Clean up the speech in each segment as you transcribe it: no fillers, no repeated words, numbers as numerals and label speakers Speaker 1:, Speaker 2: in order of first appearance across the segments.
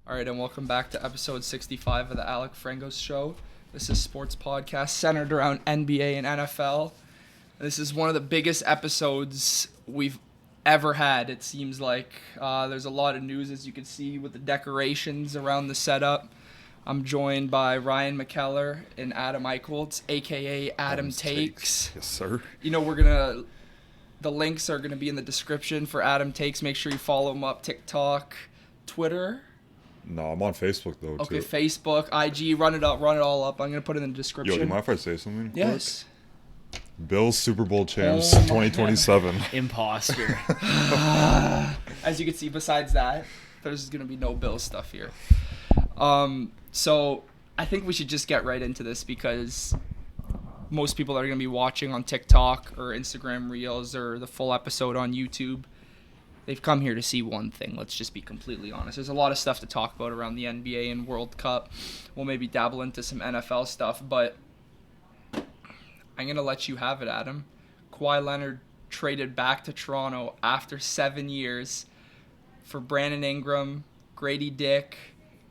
Speaker 1: All right, and welcome back to episode 65 of the Alec Frengos show. This is a sports podcast centered around NBA and NFL. This is one of the biggest episodes we've ever had, it seems like. There's a lot of news, as you can see, with the decorations around the setup. I'm joined by Ryan McKellar and Adam Eicholz, a.k.a. Adam Takes.
Speaker 2: Yes, sir.
Speaker 1: You know, the links are going to be in the description for Adam Takes. Make sure you follow him up, TikTok, Twitter.
Speaker 2: No, I'm on Facebook, though,
Speaker 1: Okay,
Speaker 2: too.
Speaker 1: Facebook, IG, run it all up. I'm going to put it in the description.
Speaker 2: Yo, do you mind if I say something?
Speaker 1: Yes.
Speaker 2: Quick? Bills Super Bowl champs,
Speaker 1: Oh,
Speaker 2: 2027.
Speaker 3: Imposter.
Speaker 1: As you can see, besides that, there's going to be no Bills stuff here. So I think we should just get right into this because most people that are going to be watching on TikTok or Instagram Reels or the full episode on YouTube, they've come here to see one thing. Let's just be completely honest. There's a lot of stuff to talk about around the NBA and World Cup. We'll maybe dabble into some NFL stuff, but I'm going to let you have it, Adam. Kawhi Leonard traded back to Toronto after 7 years for Brandon Ingram, Grady Dick,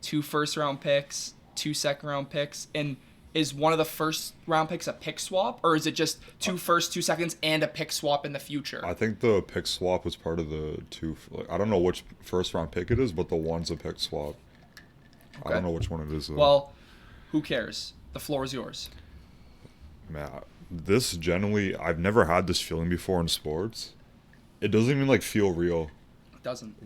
Speaker 1: 2 first-round picks, 2 second-round picks, and is one of the first-round picks a pick swap, or is it just 2 first, 2 seconds, and a pick swap in the future?
Speaker 2: I think the pick swap was part of the two. I don't know which first-round pick it is, but the one's a pick swap. Okay. I don't know which one it is, though.
Speaker 1: Well, who cares? The floor is yours.
Speaker 2: Man, this generally, I've never had this feeling before in sports. It doesn't even, feel real.
Speaker 1: It doesn't.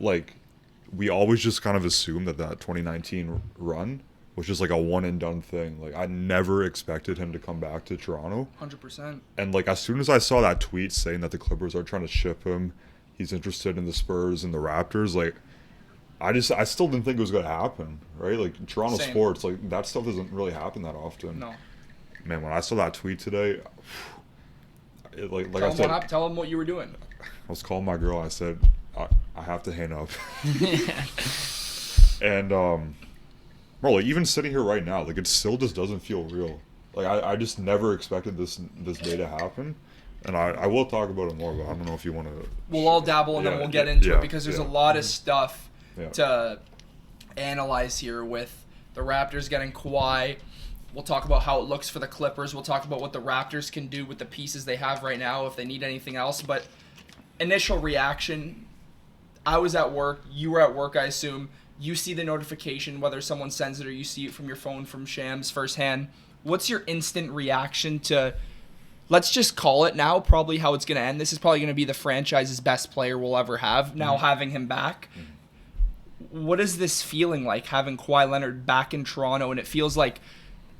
Speaker 2: We always just kind of assume that 2019 run was just a one-and-done thing. I never expected him to come back to Toronto.
Speaker 1: 100%.
Speaker 2: And, as soon as I saw that tweet saying that the Clippers are trying to ship him, he's interested in the Spurs and the Raptors, I still didn't think it was going to happen, right? Toronto
Speaker 1: Same.
Speaker 2: sports, that stuff doesn't really happen that often.
Speaker 1: No.
Speaker 2: Man, when I saw that tweet today,
Speaker 1: Tell him what you were doing.
Speaker 2: I was calling my girl. I said, I have to hang up. And, bro, even sitting here right now, it still just doesn't feel real. I just never expected this day to happen. And I will talk about it more, but I don't know if you want to.
Speaker 1: We'll all dabble and then we'll get into it because there's a lot of stuff
Speaker 2: Yeah.
Speaker 1: to analyze here with the Raptors getting Kawhi. We'll talk about how it looks for the Clippers. We'll talk about what the Raptors can do with the pieces they have right now if they need anything else. But initial reaction, I was at work. You were at work, I assume. You see the notification, whether someone sends it or you see it from your phone from Shams firsthand. What's your instant reaction to, let's just call it now, probably how it's going to end? This is probably going to be the franchise's best player we'll ever have, now having him back. What is this feeling like, having Kawhi Leonard back in Toronto? And it feels like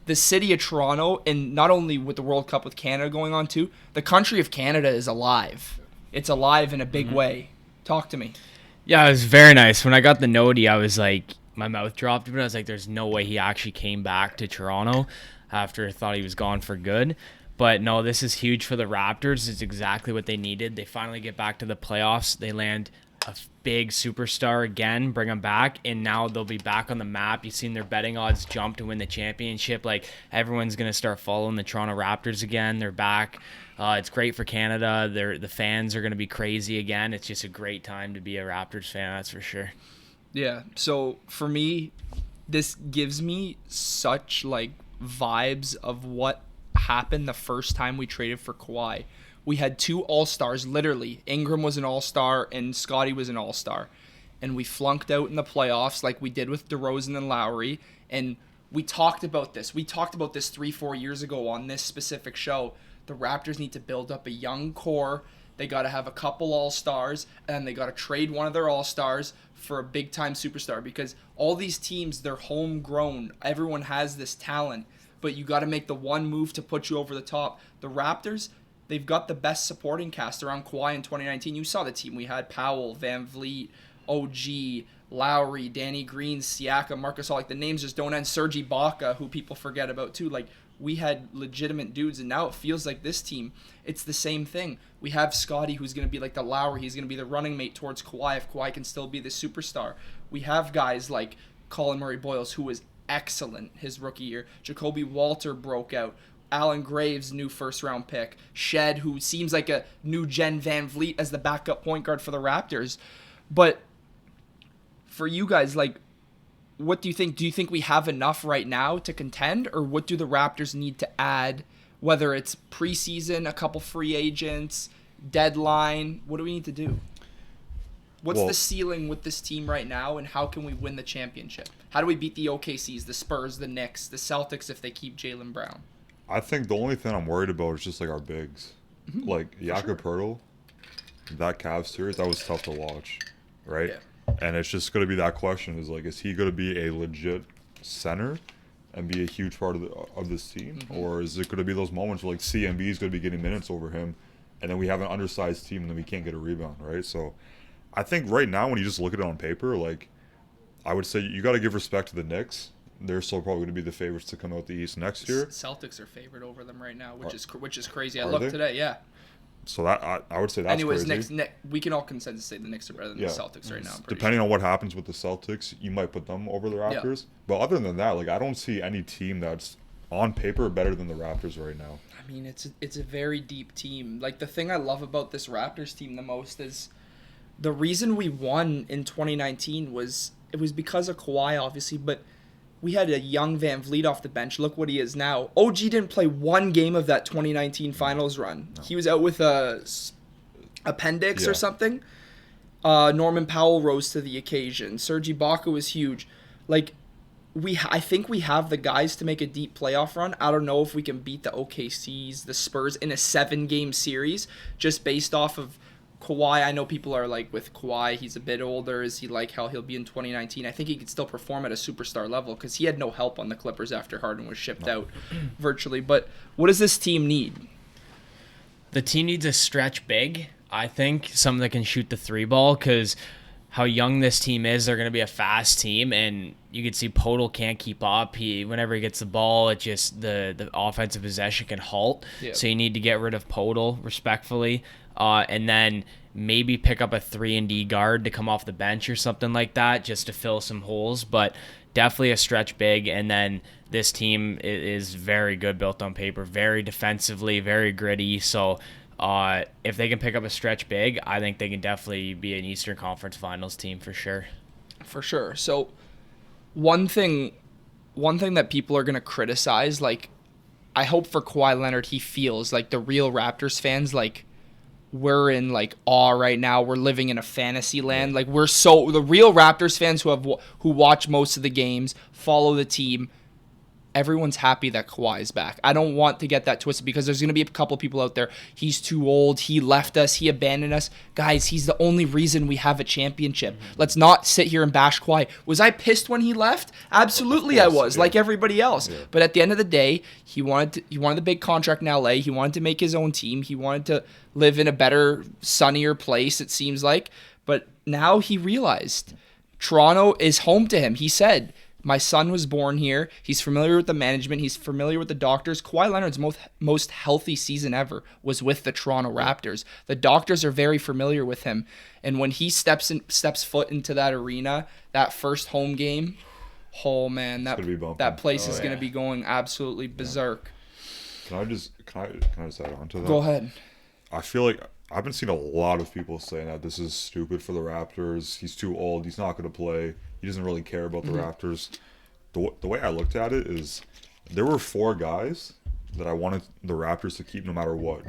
Speaker 1: the city of Toronto, and not only with the World Cup with Canada going on too, the country of Canada is alive. It's alive in a big way. Talk to me.
Speaker 3: Yeah, it was very nice. When I got the noti, I was like, my mouth dropped, but I was like, there's no way he actually came back to Toronto after I thought he was gone for good. But no, this is huge for the Raptors. It's exactly what they needed. They finally get back to the playoffs. They land a big superstar again, bring them back, and now they'll be back on the map. You've seen their betting odds jump to win the championship. Everyone's going to start following the Toronto Raptors again. They're back. It's great for Canada. The fans are going to be crazy again. It's just a great time to be a Raptors fan, that's for sure.
Speaker 1: Yeah, so for me, this gives me such vibes of what happened the first time we traded for Kawhi. We had 2 all-stars, literally. Ingram was an all-star and Scottie was an all-star. And we flunked out in the playoffs like we did with DeRozan and Lowry. And we talked about this. We talked about this 3-4 years ago on this specific show. The Raptors need to build up a young core. They got to have a couple all-stars, and they got to trade one of their all-stars for a big-time superstar. Because all these teams, they're homegrown. Everyone has this talent. But you got to make the one move to put you over the top. The Raptors, they've got the best supporting cast around Kawhi in 2019. You saw the team we had: Powell, Van Vliet, OG, Lowry, Danny Green, Siakam, Marcus All. The names just don't end. Serge Ibaka, who people forget about too. We had legitimate dudes, and now it feels like this team, it's the same thing. We have Scottie, who's going to be like the Lowry. He's going to be the running mate towards Kawhi if Kawhi can still be the superstar. We have guys like Colin Murray-Boyles, who was excellent his rookie year. Jacoby Walter broke out. Alan Graves, new first-round pick. Shed, who seems like a new-gen Van Vliet as the backup point guard for the Raptors. But for you guys, what do you think? Do you think we have enough right now to contend, or what do the Raptors need to add? Whether it's preseason, a couple free agents, deadline, what do we need to do? What's the ceiling with this team right now, and how can we win the championship? How do we beat the OKCs, the Spurs, the Knicks, the Celtics if they keep Jaylen Brown?
Speaker 2: I think the only thing I'm worried about is just like our bigs. Like Jakob Poeltl, that Cavs series, that was tough to watch, right?
Speaker 1: Yeah.
Speaker 2: And it's just going to be that question is like, is he going to be a legit center and be a huge part of this team? Or is it going to be those moments where like CMB is going to be getting minutes over him, and then we have an undersized team and then we can't get a rebound, right? So I think right now when you just look at it on paper, like I would say you got to give respect to the Knicks. They're still probably going to be the favorites to come out the East next year.
Speaker 1: Celtics are favored over them right now, which is crazy. I
Speaker 2: Are
Speaker 1: looked
Speaker 2: they?
Speaker 1: today, yeah.
Speaker 2: So that I would say that's
Speaker 1: Anyways,
Speaker 2: crazy.
Speaker 1: Knicks, we can all consensus say the Knicks are better than the Celtics right now. I'm pretty
Speaker 2: Depending on what happens with the Celtics, you might put them over the Raptors. But other than that, like I don't see any team that's on paper better than the Raptors right now.
Speaker 1: I mean, it's a very deep team. Like the thing I love about this Raptors team the most is the reason we won in 2019 was because of Kawhi, obviously, but we had a young Van Vliet off the bench. Look what he is now. OG didn't play one game of that 2019 finals run. No. He was out with a appendix or something. Norman Powell rose to the occasion. Serge Ibaka was huge. Like, I think we have the guys to make a deep playoff run. I don't know if we can beat the OKCs, the Spurs in a 7-game series just based off of Kawhi. I know people are like, with Kawhi, he's a bit older. Is he like how he'll be in 2019? I think he could still perform at a superstar level because he had no help on the Clippers after Harden was shipped out virtually. But what does this team need?
Speaker 3: The team needs a stretch big, I think. Someone that can shoot the 3-ball because how young this team is, they're going to be a fast team. And you can see Poeltl can't keep up. Whenever he gets the ball, it just the offensive possession can halt. Yep. So you need to get rid of Poeltl respectfully. And then maybe pick up a 3-and-D guard to come off the bench or something like that just to fill some holes. But definitely a stretch big. And then this team is very good built on paper, very defensively, very gritty. So if they can pick up a stretch big, I think they can definitely be an Eastern Conference Finals team for sure.
Speaker 1: For sure. So one thing that people are going to criticize, like, I hope for Kawhi Leonard he feels like the real Raptors fans, like, we're in like awe right now. We're living in a fantasy land. Like the real Raptors fans who watch most of the games, follow the team. Everyone's happy that Kawhi is back. I don't want to get that twisted because there's going to be a couple people out there. He's too old. He left us. He abandoned us. Guys, he's the only reason we have a championship. Let's not sit here and bash Kawhi. Was I pissed when he left? Absolutely, I was, like everybody else. Yeah. But at the end of the day, he wanted the big contract in LA. He wanted to make his own team. He wanted to live in a better, sunnier place, it seems like. But now he realized Toronto is home to him. He said, my son was born here. He's familiar with the management. He's familiar with the doctors. Kawhi Leonard's most healthy season ever was with the Toronto Raptors. The doctors are very familiar with him. And when he steps foot into that arena, that first home game, oh man, that place is going to be going absolutely berserk.
Speaker 2: Can I just add on to that?
Speaker 1: Go ahead.
Speaker 2: I feel like I've been seeing a lot of people saying that this is stupid for the Raptors. He's too old. He's not going to play. He doesn't really care about the Raptors. The way I looked at it is there were 4 guys that I wanted the Raptors to keep no matter what.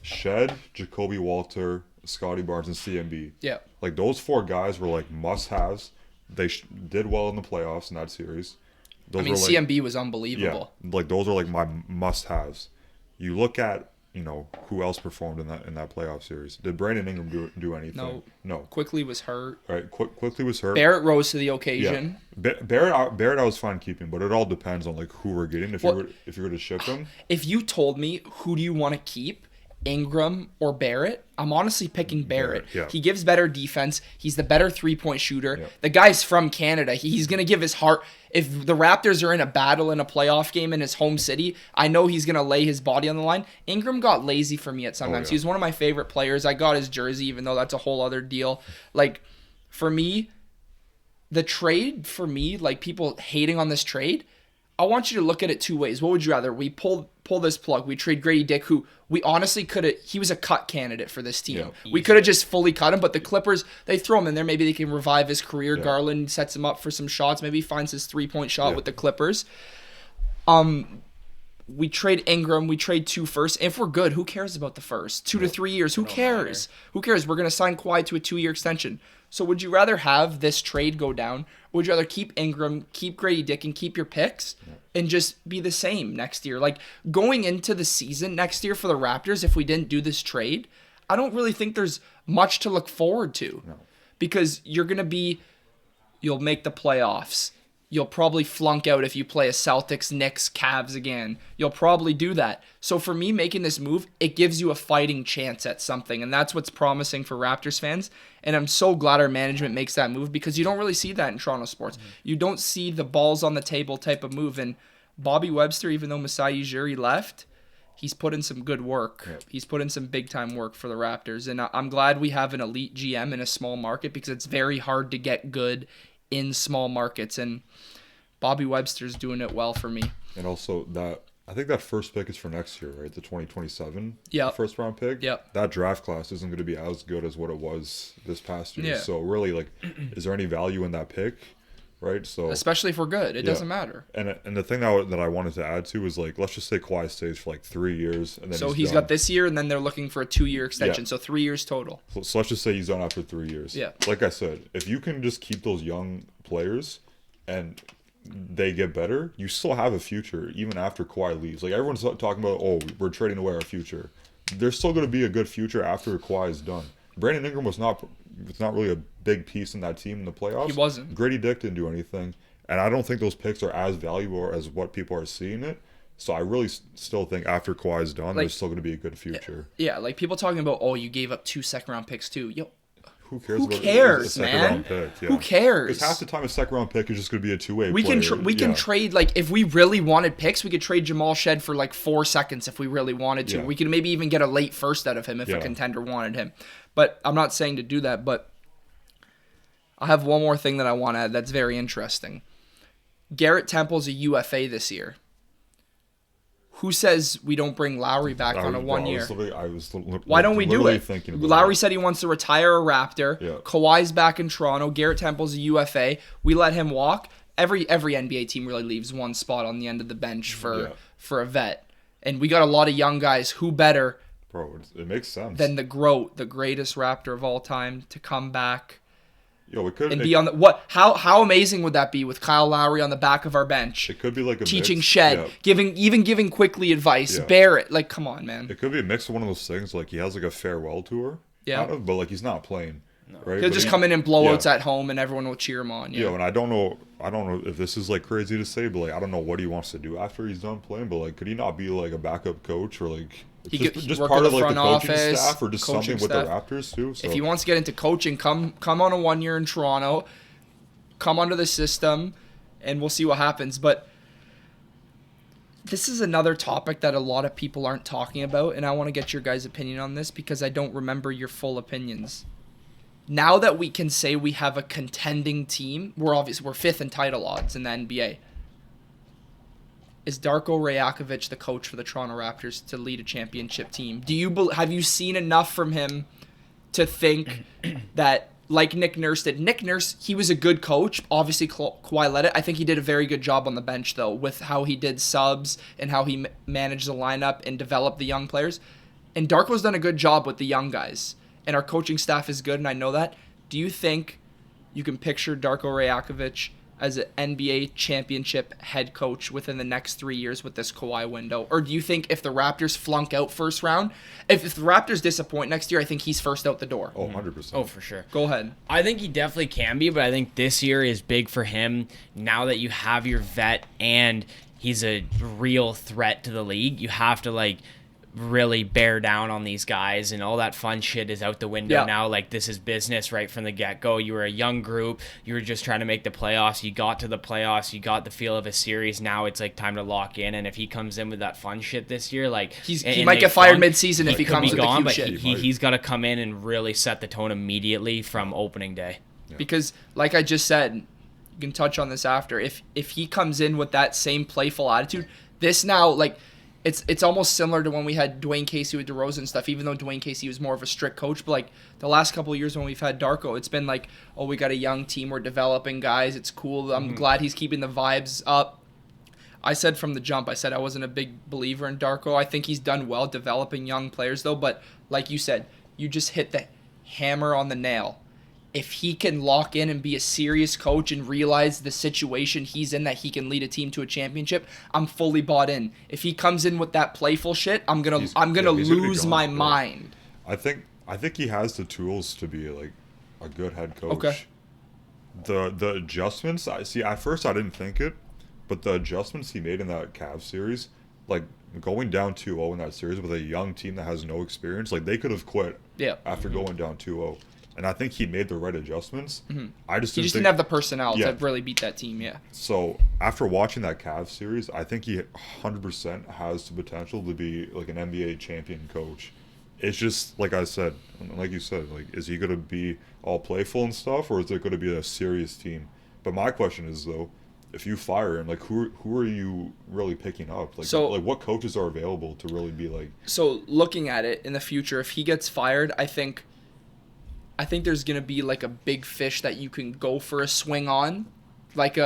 Speaker 2: Shed, Jacoby Walter, Scotty Barnes, and CMB. Yeah. Like those 4 guys were like must-haves. They did well in the playoffs in that series.
Speaker 1: CMB was unbelievable.
Speaker 2: Yeah, like those are like my must-haves. You look at who else performed in that playoff series? Did Brandon Ingram do anything? No. Quickly was hurt. Right. Quickly was hurt.
Speaker 1: Barrett rose to the occasion.
Speaker 2: Yeah. Barrett I was fine keeping, but it all depends on like who we're getting. If you're going to ship him. If
Speaker 1: you told me who do you want to keep, Ingram or Barrett, I'm honestly picking Barrett. Yeah. He gives better defense. He's the better 3-point shooter. Yeah. The guy's from Canada. He's going to give his heart. If the Raptors are in a battle in a playoff game in his home city, I know he's going to lay his body on the line. Ingram got lazy for me at sometimes. He was one of my favorite players. I got his jersey, even though that's a whole other deal. Like, for me, the trade, like people hating on this trade, I want you to look at it two ways. What would you rather? We pull this plug. We trade Grady Dick, who we honestly could have. He was a cut candidate for this team.
Speaker 2: Yeah,
Speaker 1: we could have just fully cut him, but the Clippers, they throw him in there. Maybe they can revive his career.
Speaker 2: Yeah.
Speaker 1: Garland sets him up for some shots. Maybe he finds his 3-point shot with the Clippers. We trade Ingram. We trade 2 firsts. If we're good, who cares about the first? 2 to 3 years. Who cares? Who cares? We're going to sign Kawhi to a 2-year extension. So would you rather have this trade go down? Or would you rather keep Ingram, keep Grady Dick, and keep your picks and just be the same next year? Like, going into the season next year for the Raptors, if we didn't do this trade, I don't really think there's much to look forward to.
Speaker 2: No.
Speaker 1: Because you'll make the playoffs. You'll probably flunk out if you play a Celtics, Knicks, Cavs again. You'll probably do that. So for me, making this move, it gives you a fighting chance at something. And that's what's promising for Raptors fans. And I'm so glad our management makes that move because you don't really see that in Toronto sports. You don't see the balls on the table type of move. And Bobby Webster, even though Masai Ujiri left, he's put in some good work.
Speaker 2: Yep.
Speaker 1: He's put in some big-time work for the Raptors. And I'm glad we have an elite GM in a small market because it's very hard to get good in small markets, and Bobby Webster's doing it well for me.
Speaker 2: And also I think that first pick is for next year, right? The 2027
Speaker 1: Yep.
Speaker 2: first round pick.
Speaker 1: Yep.
Speaker 2: That draft class isn't going to be as good as what it was this past year.
Speaker 1: Yeah.
Speaker 2: So really, like, is there any value in that pick, right? So
Speaker 1: Especially if we're good. It doesn't matter.
Speaker 2: And the thing that I wanted to add to is, like, let's just say Kawhi stays for like 3 years, and then
Speaker 1: So he's
Speaker 2: done.
Speaker 1: got this year, and then they're looking for a 2-year extension.
Speaker 2: Yeah.
Speaker 1: So 3 years total.
Speaker 2: So let's just say he's done after 3 years.
Speaker 1: Yeah.
Speaker 2: Like I said, if you can just keep those young players and they get better, you still have a future even after Kawhi leaves. Like, everyone's talking about, oh, we're trading away our future. There's still going to be a good future after Kawhi is done. Brandon Ingram was not really a big piece in that team in the playoffs.
Speaker 1: He wasn't.
Speaker 2: Grady Dick didn't do anything. And I don't think those picks are as valuable as what people are seeing it. So I really still think after Kawhi's done, there's still going to be a good future.
Speaker 1: Yeah, like people talking about, oh, you gave up 2 second-round picks too. Yo,
Speaker 2: Who cares?
Speaker 1: Who
Speaker 2: about
Speaker 1: cares,
Speaker 2: a second
Speaker 1: man?
Speaker 2: round pick? Yeah.
Speaker 1: Who cares?
Speaker 2: Because half the time a second round pick is just going to be a two-way
Speaker 1: We
Speaker 2: player.
Speaker 1: can trade, like, if we really wanted picks, we could trade Jamal Shed for like 4 seconds if we really wanted to.
Speaker 2: Yeah.
Speaker 1: We could maybe even get a late first out of him if a contender wanted him. But I'm not saying to do that, but I have one more thing that I want to add that's very interesting. Garrett Temple's a UFA this year. Who says we don't bring Lowry back on a 1 year? Why don't we do it? Lowry said he wants to retire a Raptor.
Speaker 2: Yeah.
Speaker 1: Kawhi's back in Toronto. Garrett Temple's a UFA. We let him walk. Every NBA team really leaves one spot on the end of the bench for a vet. And we got a lot of young guys. Who better
Speaker 2: Bro, it makes sense.
Speaker 1: than the GOAT, the greatest Raptor of all time, to come back
Speaker 2: Yo, we could
Speaker 1: and be on the what? How amazing would that be with Kyle Lowry on the back of our bench?
Speaker 2: It could be like a
Speaker 1: teaching
Speaker 2: mix.
Speaker 1: Shed, giving quickly advice.
Speaker 2: Yeah.
Speaker 1: Barrett, like, come on, man.
Speaker 2: It could be a mix of one of those things, like he has like a farewell tour,
Speaker 1: Yeah.
Speaker 2: kind of, but like he's not playing. Right?
Speaker 1: He'll
Speaker 2: But
Speaker 1: just come in and blowouts
Speaker 2: yeah.
Speaker 1: at home, and everyone will cheer him on.
Speaker 2: Yo, and I don't know if this is like crazy to say, but like I don't know what he wants to do after he's done playing. But like, could he not be like a backup coach or like just
Speaker 1: work
Speaker 2: part
Speaker 1: with
Speaker 2: of
Speaker 1: the
Speaker 2: like the
Speaker 1: front
Speaker 2: coaching
Speaker 1: office,
Speaker 2: staff or just
Speaker 1: coaching
Speaker 2: something with
Speaker 1: staff.
Speaker 2: the Raptors too? So.
Speaker 1: If he wants to get into coaching, come on a 1 year in Toronto, come under the system, and we'll see what happens. But this is another topic that a lot of people aren't talking about, and I want to get your guys' opinion on this because I don't remember your full opinions. Now that we can say we have a contending team, we're 5th in title odds in the NBA. Is Darko Rajakovic the coach for the Toronto Raptors to lead a championship team? Have you seen enough from him to think that, like Nick Nurse did? Nick Nurse, he was a good coach. Obviously, Kawhi led it. I think he did a very good job on the bench, though, with how he did subs and how he managed the lineup and developed the young players. And Darko's done a good job with the young guys. And our coaching staff is good, and I know that. Do you think you can picture Darko Rajakovic as an NBA championship head coach within the next 3 years with this Kawhi window? Or do you think if the Raptors flunk out first round, if the Raptors disappoint next year, I think he's first out the door?
Speaker 2: Oh, 100%.
Speaker 3: Oh, for sure.
Speaker 1: Go ahead.
Speaker 3: I think he definitely can be, but I think this year is big for him now that you have your vet and he's a real threat to the league. You have to, like, really bear down on these guys, and all that fun shit is out the window now. Like, this is business right from the get-go. You were a young group. You were just trying to make the playoffs. You got to the playoffs. You got the feel of a series. Now it's like time to lock in, and if he comes in with that fun shit this year, like
Speaker 1: he might get fired mid-season if he comes with the cute
Speaker 3: but
Speaker 1: shit.
Speaker 3: He's got to come in and really set the tone immediately from opening day.
Speaker 1: Because, like I just said, we can touch on this after. If he comes in with that same playful attitude, this now, like, it's almost similar to when we had Dwayne Casey with DeRozan and stuff, even though Dwayne Casey was more of a strict coach. But, like, the last couple of years when we've had Darko, it's been like, oh, we got a young team, we're developing guys, it's cool. I'm glad he's keeping the vibes up. I said from the jump, I wasn't a big believer in Darko. I think he's done well developing young players, though. But like you said, you just hit the hammer on the nail. If he can lock in and be a serious coach and realize the situation he's in, that he can lead a team to a championship, I'm fully bought in. If he comes in with that playful shit, I'm gonna lose my mind.
Speaker 2: I think he has the tools to be like a good head coach.
Speaker 1: Okay.
Speaker 2: The adjustments, I see. At first, I didn't think it, but the adjustments he made in that Cavs series, like going down 2-0 in that series with a young team that has no experience, like they could have quit.
Speaker 1: Yeah.
Speaker 2: After going down 2-0. And I think he made the right adjustments. I just
Speaker 1: He just didn't have the personnel to really beat that team, yeah.
Speaker 2: So after watching that Cavs series, I think he 100% has the potential to be like an NBA champion coach. It's just like I said, like you said, like is he going to be all playful and stuff, or is it going to be a serious team? But my question is though, if you fire him, like who are you really picking up? Like, like what coaches are available to really be like? So
Speaker 1: looking at it in the future, if he gets fired, I think there's going to be like a big fish that you can go for a swing on. Like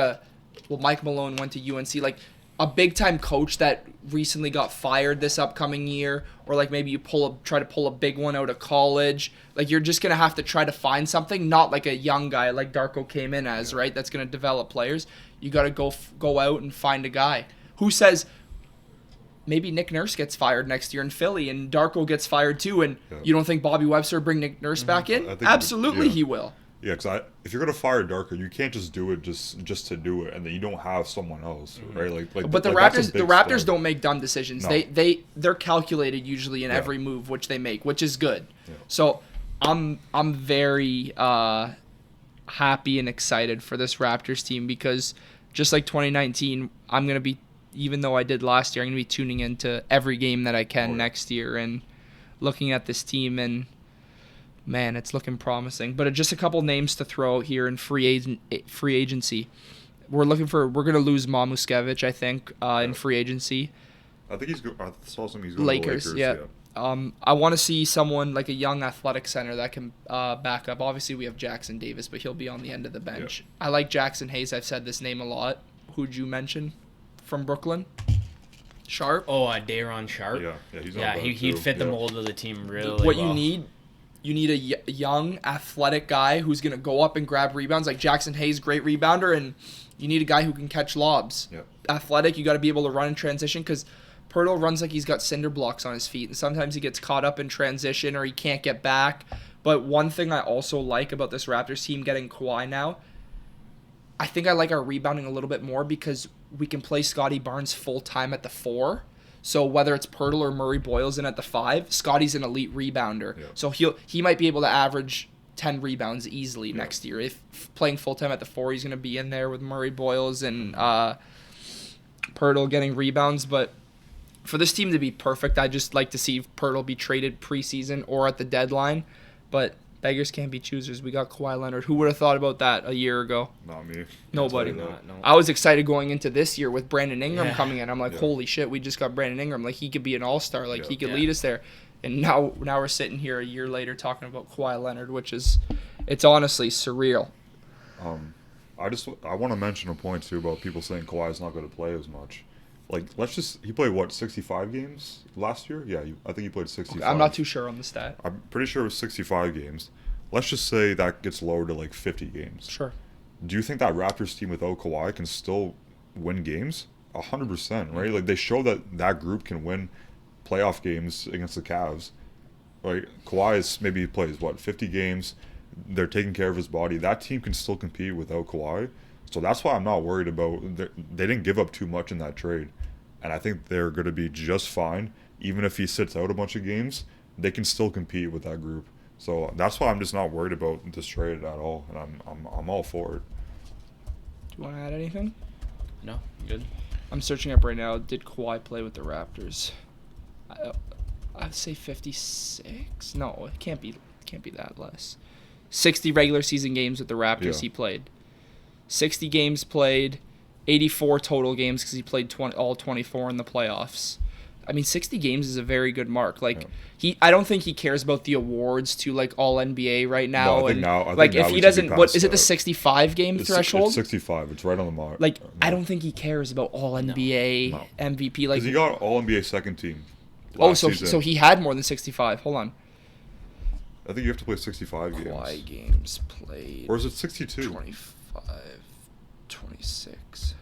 Speaker 1: Mike Malone went to UNC, like a big time coach that recently got fired this upcoming year, or like maybe you try to pull a big one out of college. Like you're just going to have to try to find something, not like a young guy like Darko came in as, right? That's going to develop players. You got to go out and find a guy. Who says maybe Nick Nurse gets fired next year in Philly and Darko gets fired too, and you don't think Bobby Webster will bring Nick Nurse back in? Absolutely he will.
Speaker 2: Yeah, because if you're gonna fire Darko, you can't just do it just to do it, and then you don't have someone else, right?
Speaker 1: But the Raptors don't make dumb decisions. No. They're calculated usually in every move which they make, which is good. Yeah. So I'm very happy and excited for this Raptors team, because just like 2019, I'm gonna be, even though I did last year, I'm going to be tuning into every game that I can next year and looking at this team, and man, it's looking promising. But just a couple names to throw out here in free agency. We're going to lose Mamuskevich, I think, in free agency.
Speaker 2: I think I saw some he's going
Speaker 1: Lakers,
Speaker 2: to the Lakers.
Speaker 1: Yeah. I want to see someone like a young athletic center that can back up. Obviously, we have Jackson Davis, but he'll be on the end of the bench. Yeah. I like Jackson Hayes. I've said this name a lot. Who'd you mention from Brooklyn? Sharp.
Speaker 3: Oh, Day'Ron Sharp.
Speaker 2: Yeah,
Speaker 3: he'd fit the mold of the team really
Speaker 1: what
Speaker 3: well.
Speaker 1: You need a young athletic guy who's gonna go up and grab rebounds. Like Jackson Hayes, great rebounder, and you need a guy who can catch lobs.
Speaker 2: Yep.
Speaker 1: Athletic, you got to be able to run in transition, because Pirtle runs like he's got cinder blocks on his feet, and sometimes he gets caught up in transition or he can't get back. But one thing I also like about this Raptors team getting Kawhi now, I think I like our rebounding a little bit more, because we can play Scotty Barnes full-time at the 4. So whether it's Pirtle or Murray Boyles in at the 5, Scotty's an elite rebounder. Yeah. So he might be able to average 10 rebounds easily next year. If playing full-time at the 4, he's going to be in there with Murray Boyles and Pirtle getting rebounds. But for this team to be perfect, I'd just like to see Pirtle be traded preseason or at the deadline. But beggars can't be choosers. We got Kawhi Leonard. Who would have thought about that a year ago?
Speaker 2: Not me.
Speaker 1: Nobody. No. I was excited going into this year with Brandon Ingram coming in. I'm like, holy shit, we just got Brandon Ingram. Like, he could be an all-star. Like, he could lead us there. And now we're sitting here a year later talking about Kawhi Leonard, which is, it's honestly surreal.
Speaker 2: I want to mention a point, too, about people saying Kawhi's not going to play as much. Like, he played, 65 games last year? Yeah, I think he played 65.
Speaker 1: Okay, I'm not too sure on the stat.
Speaker 2: I'm pretty sure it was 65 games. Let's just say that gets lowered to, 50 games.
Speaker 1: Sure.
Speaker 2: Do you think that Raptors team without Kawhi can still win games? 100%, right? Like, they show that group can win playoff games against the Cavs. Like, Kawhi maybe plays, 50 games. They're taking care of his body. That team can still compete without Kawhi. So that's why I'm not worried about. They didn't give up too much in that trade, and I think they're going to be just fine. Even if he sits out a bunch of games, they can still compete with that group. So that's why I'm just not worried about this trade at all, and I'm all for it.
Speaker 1: Do you want to add anything?
Speaker 3: No, good.
Speaker 1: I'm searching up right now. Did Kawhi play with the Raptors? I'd say 56. No, it can't be that less. 60 regular season games with the Raptors he played. 60 games played, 84 total games because he played all 24 in the playoffs. I mean, 60 games is a very good mark. Like I don't think he cares about the awards to like All NBA right now.
Speaker 2: No, I think now
Speaker 1: like
Speaker 2: now
Speaker 1: if
Speaker 2: we
Speaker 1: he
Speaker 2: should
Speaker 1: doesn't,
Speaker 2: be
Speaker 1: what
Speaker 2: past
Speaker 1: is it? The
Speaker 2: that.
Speaker 1: 65 game threshold?
Speaker 2: It's 65. It's right on the mark.
Speaker 1: Like I don't think he cares about All NBA
Speaker 2: No.
Speaker 1: MVP. Like
Speaker 2: Because he got All NBA second team.
Speaker 1: so he had more than 65. Hold on.
Speaker 2: I think you have to play 65 games.
Speaker 1: Kawhi games played.
Speaker 2: Or is it 62?
Speaker 1: 25, 26.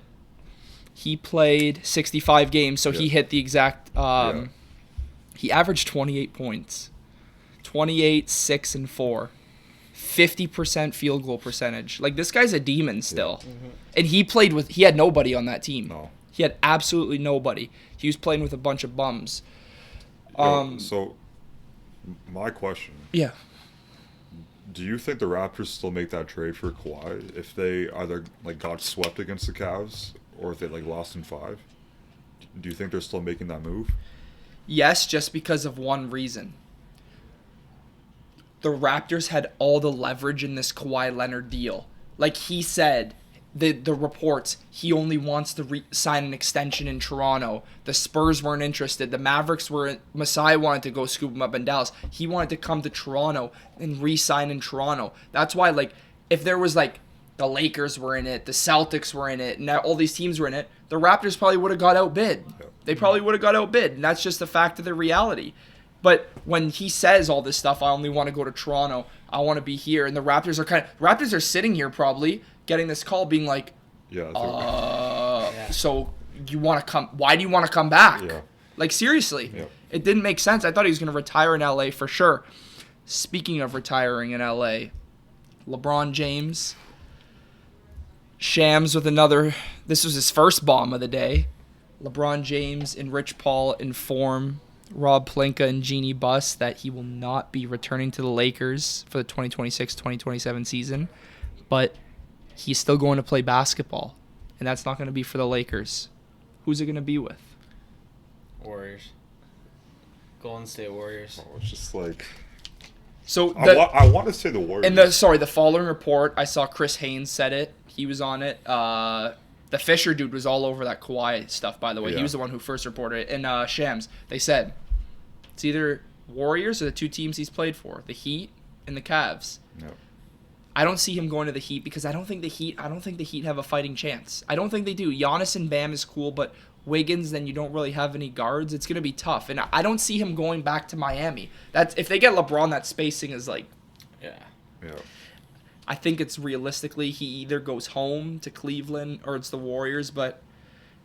Speaker 1: He played 65 games, so he hit the exact. He averaged 28 points, 28, 6, and 4, 50% field goal percentage. Like this guy's a demon still, and he had nobody on that team.
Speaker 2: No.
Speaker 1: He had absolutely nobody. He was playing with a bunch of bums.
Speaker 2: So, my question.
Speaker 1: Yeah.
Speaker 2: Do you think the Raptors still make that trade for Kawhi if they either like got swept against the Cavs or if they like lost in 5? Do you think they're still making that move?
Speaker 1: Yes, just because of one reason. The Raptors had all the leverage in this Kawhi Leonard deal. Like he said, the reports, he only wants to sign an extension in Toronto. The Spurs weren't interested. The Mavericks Masai wanted to go scoop him up in Dallas. He wanted to come to Toronto and re-sign in Toronto. That's why, like, if there was, like, the Lakers were in it, the Celtics were in it, and all these teams were in it, the Raptors probably would have got outbid. They probably would have got outbid, and that's just the fact of the reality. But when he says all this stuff, I only want to go to Toronto, I want to be here, and the Raptors are sitting here probably getting this call being like, so you want to come, why do you want to come back?
Speaker 2: Yeah.
Speaker 1: Like, seriously.
Speaker 2: Yeah.
Speaker 1: It didn't make sense. I thought he was going to retire in LA for sure. Speaking of retiring in LA, LeBron James, Shams with another, this was his first bomb of the day. LeBron James and Rich Paul inform Rob Pelinka and Jeannie Buss that he will not be returning to the Lakers for the 2026-2027 season, but he's still going to play basketball, and that's not going to be for the Lakers. Who's it going to be with?
Speaker 3: Warriors. Golden State Warriors.
Speaker 2: Oh, it's just like...
Speaker 1: So
Speaker 2: I want to say the Warriors.
Speaker 1: in the following report, I saw Chris Haynes said it. He was on it. The Fisher dude was all over that Kawhi stuff, by the way.
Speaker 2: Yeah.
Speaker 1: He was the one who first reported it. And Shams, they said it's either Warriors or the two teams he's played for, the Heat and the Cavs.
Speaker 2: Yep.
Speaker 1: I don't see him going to the Heat because I don't think the Heat have a fighting chance. I don't think they do. Giannis and Bam is cool, but Wiggins, then you don't really have any guards. It's going to be tough. And I don't see him going back to Miami. That's if they get LeBron, that spacing is like...
Speaker 3: Yeah.
Speaker 1: I think it's realistically he either goes home to Cleveland or it's the Warriors, but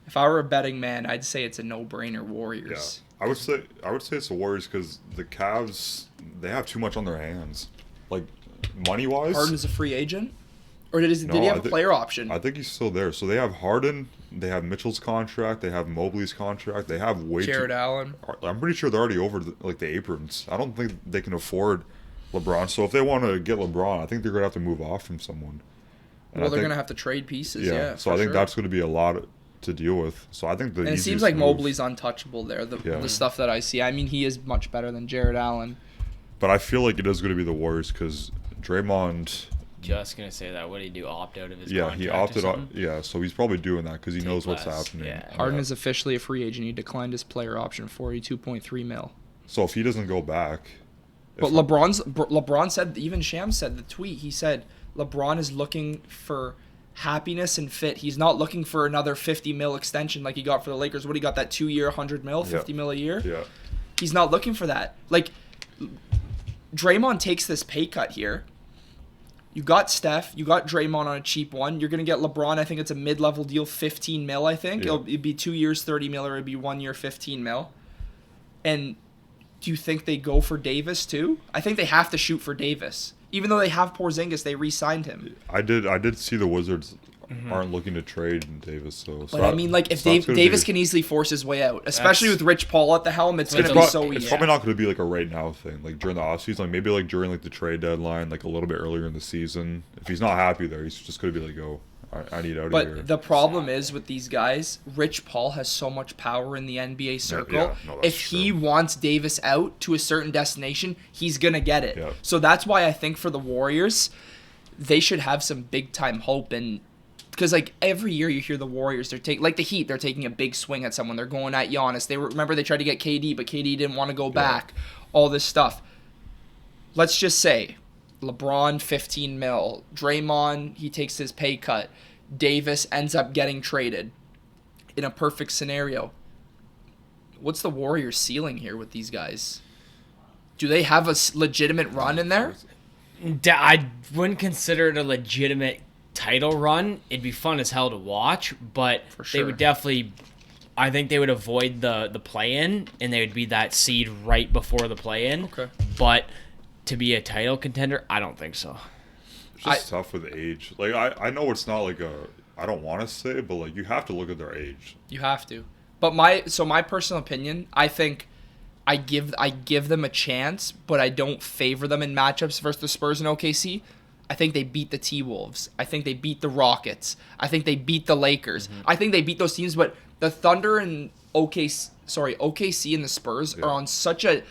Speaker 1: if I were a betting man, I'd say it's a no-brainer Warriors.
Speaker 2: Yeah. I would say it's the Warriors because the Cavs, they have too much on their hands. Like, money-wise...
Speaker 1: Harden's a free agent? Or did he have a player option?
Speaker 2: I think he's still there. So they have Harden, they have Mitchell's contract, they have Mobley's contract, they have
Speaker 1: Jared Allen.
Speaker 2: I'm pretty sure they're already over the aprons. I don't think they can afford LeBron. So if they want to get LeBron, I think they're going to have to move off from someone. And
Speaker 1: Well, they're going to have to trade pieces, yeah.
Speaker 2: So I think that's going to be a lot to deal with. So I think
Speaker 1: and it seems like Mobley's untouchable there, the stuff that I see. I mean, he is much better than Jared Allen.
Speaker 2: But I feel like it is going to be the Warriors because Draymond...
Speaker 3: Just gonna say that. What did he do? Opt out of his
Speaker 2: Yeah,
Speaker 3: contract
Speaker 2: he opted
Speaker 3: or
Speaker 2: out.
Speaker 3: something?
Speaker 2: Yeah, so he's probably doing that because he knows what's
Speaker 3: less,
Speaker 2: happening.
Speaker 3: yeah.
Speaker 1: Harden is officially a free agent. He declined his player option, $42.3 million.
Speaker 2: So if he doesn't go back...
Speaker 1: But LeBron said, even Shams said the tweet, he said LeBron is looking for happiness and fit. He's not looking for another $50 million extension like he got for the Lakers. What, he got that 2-year, $100 million, $50 million a year?
Speaker 2: Yeah.
Speaker 1: He's not looking for that. Like, Draymond takes this pay cut here. You got Steph. You got Draymond on a cheap one. You're going to get LeBron. I think it's a mid-level deal, $15 million, I think.
Speaker 2: Yeah.
Speaker 1: It'd be 2 years, $30 million, or it'd be 1 year, $15 million. And do you think they go for Davis too? I think they have to shoot for Davis. Even though they have Porzingis, they re-signed him.
Speaker 2: I did see the Wizards aren't looking to trade Davis. So
Speaker 1: But I mean, like, if Davis can easily force his way out, especially with Rich Paul at the helm, it's going to be so easy.
Speaker 2: It's probably not going to be like a right now thing, like during the offseason, like maybe like during like the trade deadline, like a little bit earlier in the season. If he's not happy there, he's just going to be like, oh, I need out of here.
Speaker 1: But the problem is with these guys, Rich Paul has so much power in the NBA circle. If he wants Davis out to a certain destination, he's going to get it.
Speaker 2: Yeah.
Speaker 1: So that's why I think for the Warriors, they should have some big-time hope. And because like every year you hear the Warriors, like the Heat, they're taking a big swing at someone. They're going at Giannis. Remember they tried to get KD, but KD didn't want to go back. All this stuff. Let's just say LeBron 15 mil, Draymond he takes his pay cut, Davis ends up getting traded. In a perfect scenario, what's the Warriors' ceiling here with these guys? Do they have a legitimate run in there?
Speaker 3: I wouldn't consider it a legitimate title run. It'd be fun as hell to watch, but
Speaker 1: For sure.
Speaker 3: they would definitely. I think they would avoid the play-in, and they would be that seed right before the play-in.
Speaker 1: Okay.
Speaker 3: But to be a title contender, I don't think so.
Speaker 2: It's just tough with age. Like I know it's not like I don't want to say, but like you have to look at their age.
Speaker 1: You have to. But my personal opinion, I think I give them a chance, but I don't favor them in matchups versus the Spurs and OKC. I think they beat the T-Wolves. I think they beat the Rockets. I think they beat the Lakers.
Speaker 3: Mm-hmm.
Speaker 1: I think they beat those teams, but the Thunder and OKC and the Spurs are on such a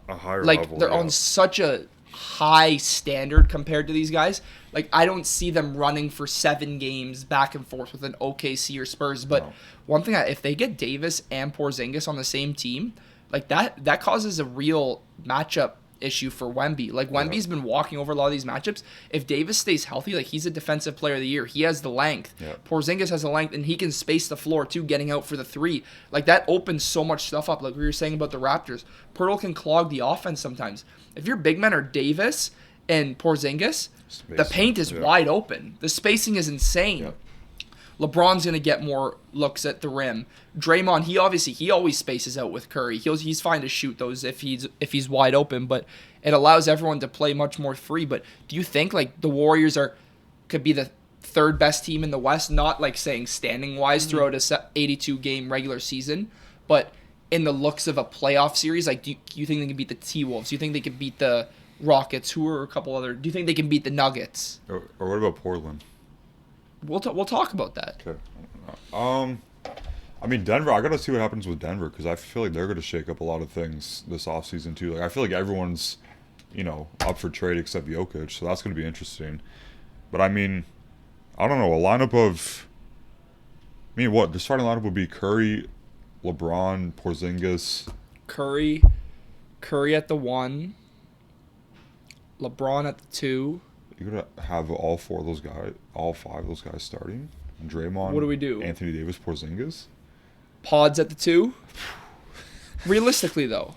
Speaker 2: higher
Speaker 1: like
Speaker 2: level.
Speaker 1: they're on such a high standard compared to these guys. Like I don't see them running for 7 games back and forth with an OKC or Spurs. But one thing, if they get Davis and Porzingis on the same team, like that causes a real matchup issue for Wemby. Like Wemby's been walking over a lot of these matchups. If Davis stays healthy, like he's a defensive player of the year. He has the length.
Speaker 2: Yeah.
Speaker 1: Porzingis has the length, and he can space the floor too, getting out for the 3. Like that opens so much stuff up. Like we were saying about the Raptors, Pirtle can clog the offense sometimes. If your big men are Davis and Porzingis, the paint is wide open. The spacing is insane.
Speaker 2: Yeah.
Speaker 1: LeBron's gonna get more looks at the rim. Draymond, he always spaces out with Curry. He's fine to shoot those if he's wide open, but it allows everyone to play much more free. But do you think like the Warriors could be the 3rd best team in the West? Not like saying standing wise throughout a 82 game regular season, but in the looks of a playoff series, like do you think they can beat the T-Wolves? Do you think they can beat the Rockets? Who are a couple other? Do you think they can beat the Nuggets?
Speaker 2: Or what about Portland?
Speaker 1: We'll talk about that.
Speaker 2: Okay. I mean, Denver, I got to see what happens with Denver because I feel like they're going to shake up a lot of things this offseason too. Like, I feel like everyone's, up for trade except Jokic, so that's going to be interesting. But, I mean, I don't know, a lineup of... the starting lineup would be Curry, LeBron, Porzingis.
Speaker 1: Curry at the 1. LeBron at the 2.
Speaker 2: You're going to have all 5 of those guys starting? And Draymond,
Speaker 1: What do we do?
Speaker 2: Anthony Davis, Porzingis?
Speaker 1: Pods at the 2. Realistically, though,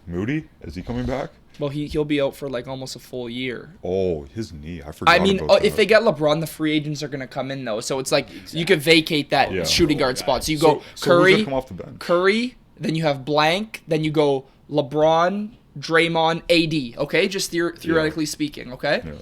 Speaker 2: Moody, is he coming back?
Speaker 1: well, he'll be out for like almost a full year.
Speaker 2: Oh, his knee. I forgot
Speaker 1: I mean,
Speaker 2: about that.
Speaker 1: if they get LeBron, the free agents are going to come in though. So it's like you could vacate that shooting guard spot. So you go
Speaker 2: so who's gonna
Speaker 1: Curry,
Speaker 2: come off the bench?
Speaker 1: Curry, then you have blank, then you go LeBron, Draymond, AD. Okay, just theoretically speaking. Okay.
Speaker 2: Yeah.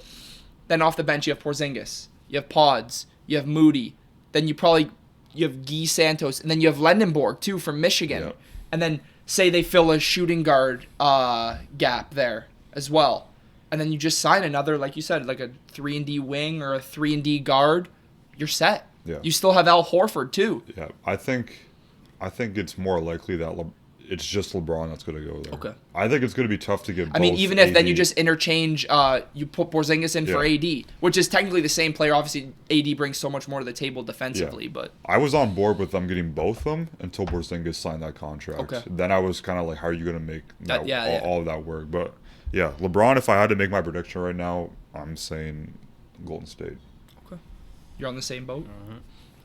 Speaker 1: Then off the bench you have Porzingis, you have Pods, you have Moody, then you have Guy Santos, and then you have Lendenborg too from Michigan,
Speaker 2: Yeah.
Speaker 1: and then say they fill a shooting guard gap there as well, and then you just sign another, like you said, like a 3-and-D wing or a 3-and-D guard, you're set.
Speaker 2: Yeah.
Speaker 1: You still have Al Horford too.
Speaker 2: Yeah, I think it's more likely that it's just LeBron that's going to go there.
Speaker 1: Okay.
Speaker 2: I think it's going to be tough to get both
Speaker 1: I mean, even if then
Speaker 2: AD
Speaker 1: you just interchange, you put Porzingis in for AD, which is technically the same player. Obviously, AD brings so much more to the table defensively, but
Speaker 2: I was on board with them getting both of them until Porzingis signed that contract.
Speaker 1: Okay.
Speaker 2: Then I was kind of like, how are you going to make all of that work? But yeah, LeBron, if I had to make my prediction right now, I'm saying Golden State.
Speaker 1: okay, you're on the same boat.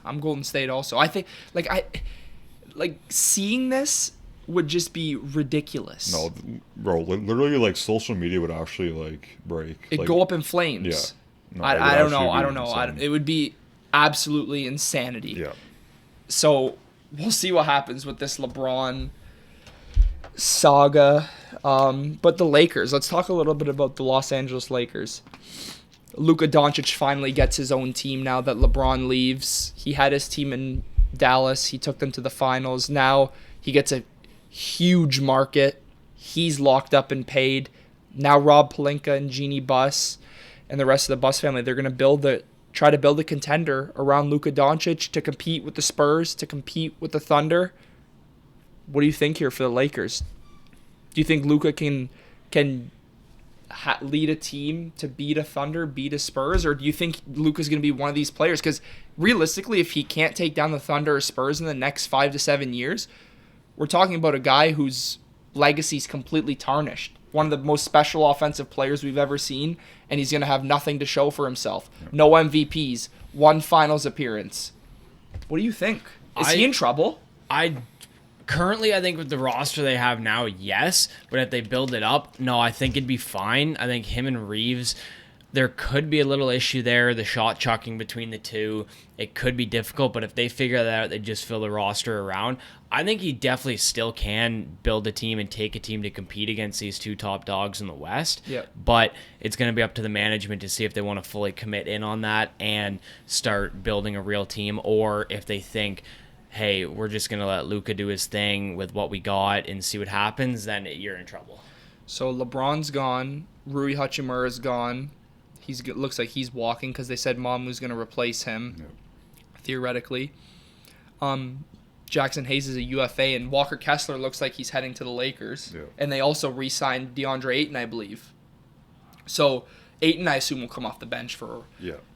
Speaker 1: I'm Golden State also. I think seeing this would just be ridiculous.
Speaker 2: No, bro, literally, like, social media would actually, like, break.
Speaker 1: It'd
Speaker 2: like,
Speaker 1: go up in flames.
Speaker 2: Yeah. No,
Speaker 1: I don't know.
Speaker 2: insane.
Speaker 1: It would be absolutely insanity.
Speaker 2: Yeah.
Speaker 1: So we'll see what happens with this LeBron saga. But the Lakers, let's talk a little bit about the Los Angeles Lakers. Luka Doncic finally gets his own team now that LeBron leaves. He had his team in Dallas. He took them to the finals. Now he gets a huge market. He's locked up and paid. Now Rob Pelinka and Jeannie Buss and the rest of the Buss family, they're going to try to build a contender around Luka Doncic to compete with the Spurs, to compete with the Thunder. What do you think here for the Lakers? Do you think Luka can lead a team to beat a Thunder, beat a Spurs, or do you think Luka's going to be one of these players? Because realistically, if he can't take down the Thunder or Spurs in the next 5 to 7 years, we're talking about a guy whose legacy's completely tarnished. One of the most special offensive players we've ever seen, and he's going to have nothing to show for himself. No MVPs, one finals appearance. What do you think? Is he in trouble?
Speaker 3: Currently, I think with the roster they have now, yes. But if they build it up, no, I think it'd be fine. I think him and Reeves, there could be a little issue there. The shot chucking between the two, it could be difficult. But if they figure that out, they just fill the roster around. I think he definitely still can build a team and take a team to compete against these two top dogs in the West.
Speaker 1: Yeah.
Speaker 3: But it's going to be up to the management to see if they want to fully commit in on that and start building a real team, or if they think, hey, we're just going to let Luka do his thing with what we got and see what happens, then you're in trouble.
Speaker 1: So LeBron's gone. Rui Hachimura's gone. Looks like he's walking because they said Mamu's going to replace him, theoretically. Jackson Hayes is a UFA, and Walker Kessler looks like he's heading to the Lakers.
Speaker 2: Yeah.
Speaker 1: And they also re-signed DeAndre Ayton, I believe. So Ayton, I assume, will come off the bench for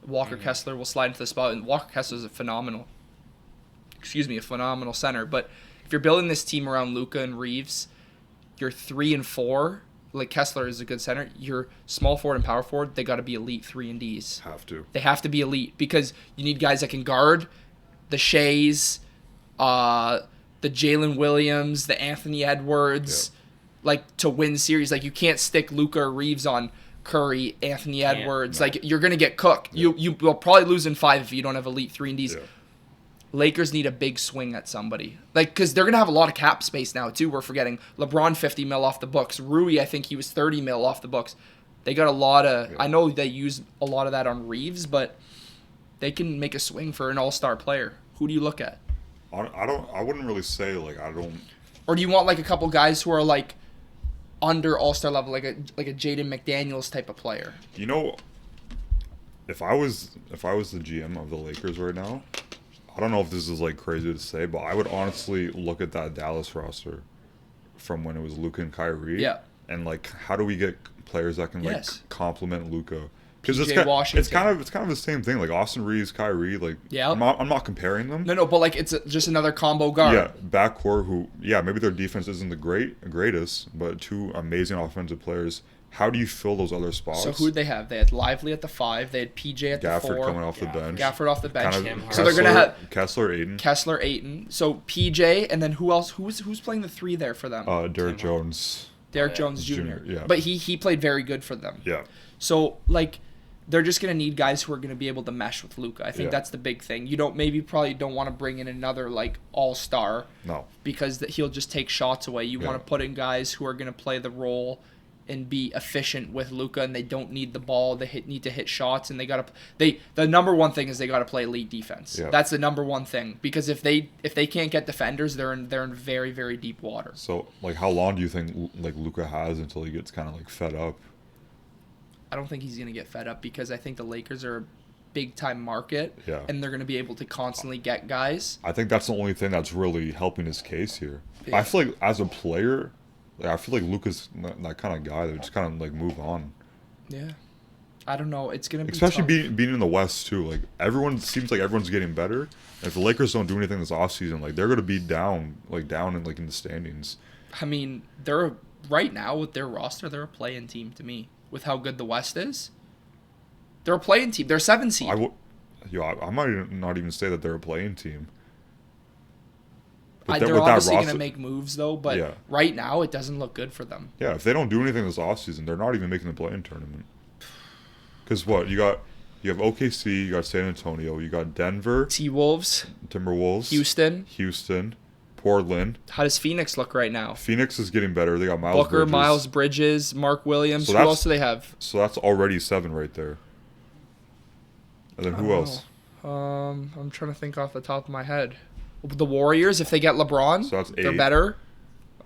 Speaker 1: Walker Kessler. Will slide into the spot, and Walker Kessler's a phenomenal center. But if you're building this team around Luka and Reeves, you're 3 and 4. Like, Kessler is a good center. Your small forward and power forward, they got to be elite 3 and Ds. They have to be elite because you need guys that can guard the Shays, the Jalen Williams, the Anthony Edwards, like, to win series. Like, you can't stick Luka or Reeves on Curry, Anthony Edwards. No. Like, you're going to get cooked. You will probably lose in 5 if you don't have elite 3 and Ds. Lakers need a big swing at somebody. Like, because they're going to have a lot of cap space now, too. We're forgetting LeBron, 50 mil off the books. Rui, I think he was 30 mil off the books. They got a lot of... I know they use a lot of that on Reeves, but they can make a swing for an all-star player. Who do you look at?
Speaker 2: I wouldn't really say, like, I don't...
Speaker 1: Or do you want, like, a couple guys who are, like, under all-star level, like a Jaden McDaniels type of player?
Speaker 2: You know, if I was the GM of the Lakers right now... I don't know if this is, like, crazy to say, but I would honestly look at that Dallas roster from when it was Luka and Kyrie.
Speaker 1: Yeah.
Speaker 2: And, like, how do we get players that can, like, complement Luka? Because it's kind of the same thing. Like, Austin Reeves, Kyrie, like, I'm not comparing them.
Speaker 1: No, but, like, it's just another combo guard.
Speaker 2: Yeah, backcourt who, maybe their defense isn't the greatest, but two amazing offensive players. How do you fill those other spots?
Speaker 1: So who did they have? They had Lively at the 5. They had PJ at the 4.
Speaker 2: Gafford coming off the bench.
Speaker 1: Gafford off the bench.
Speaker 2: So they're going to have Kessler, Ayton.
Speaker 1: So PJ, and then who else? Who's playing the 3 there for them?
Speaker 2: Derek Jones.
Speaker 1: Derek Jones Jr.
Speaker 2: Yeah.
Speaker 1: But he played very good for them.
Speaker 2: Yeah.
Speaker 1: So, like, they're just going to need guys who are going to be able to mesh with Luka. I think that's the big thing. You probably don't want to bring in another, like, all-star.
Speaker 2: No.
Speaker 1: Because he'll just take shots away. You want to put in guys who are going to play the role and be efficient with Luka, and they don't need the ball. They need to hit shots, and the number one thing is they got to play elite defense. Yeah. That's the number one thing, because if they can't get defenders, they're in very, very deep water.
Speaker 2: So, like, how long do you think, like, Luka has until he gets kind of, like, fed up?
Speaker 1: I don't think he's gonna get fed up, because I think the Lakers are a big time market, and they're gonna be able to constantly get guys.
Speaker 2: I think that's the only thing that's really helping his case here. I feel like as a player, I feel like Luka's that kind of guy that just kind of, like, move on.
Speaker 1: Yeah. I don't know. It's going to be
Speaker 2: especially
Speaker 1: tough.
Speaker 2: being in the West, too. Like, seems like everyone's getting better. And if the Lakers don't do anything this offseason, like, they're going to be down in the standings.
Speaker 1: I mean, they're right now with their roster, they're a play-in team to me. With how good the West is, they're a play-in team. They're 7 seed.
Speaker 2: I might not even say that they're a play-in team.
Speaker 1: They're obviously going to make moves, though, but right now it doesn't look good for them.
Speaker 2: Yeah, if they don't do anything this offseason, they're not even making the play-in tournament. Because what? You have OKC, you got San Antonio, you got Denver.
Speaker 1: T-Wolves.
Speaker 2: Timberwolves. Houston. Portland.
Speaker 1: How does Phoenix look right now?
Speaker 2: Phoenix is getting better. They got
Speaker 1: Miles Bridges, Mark Williams. Who else do they have?
Speaker 2: So that's already 7 right there. And then who else?
Speaker 1: I'm trying to think off the top of my head. The Warriors, if they get LeBron,
Speaker 2: so that's 8.
Speaker 1: They're better.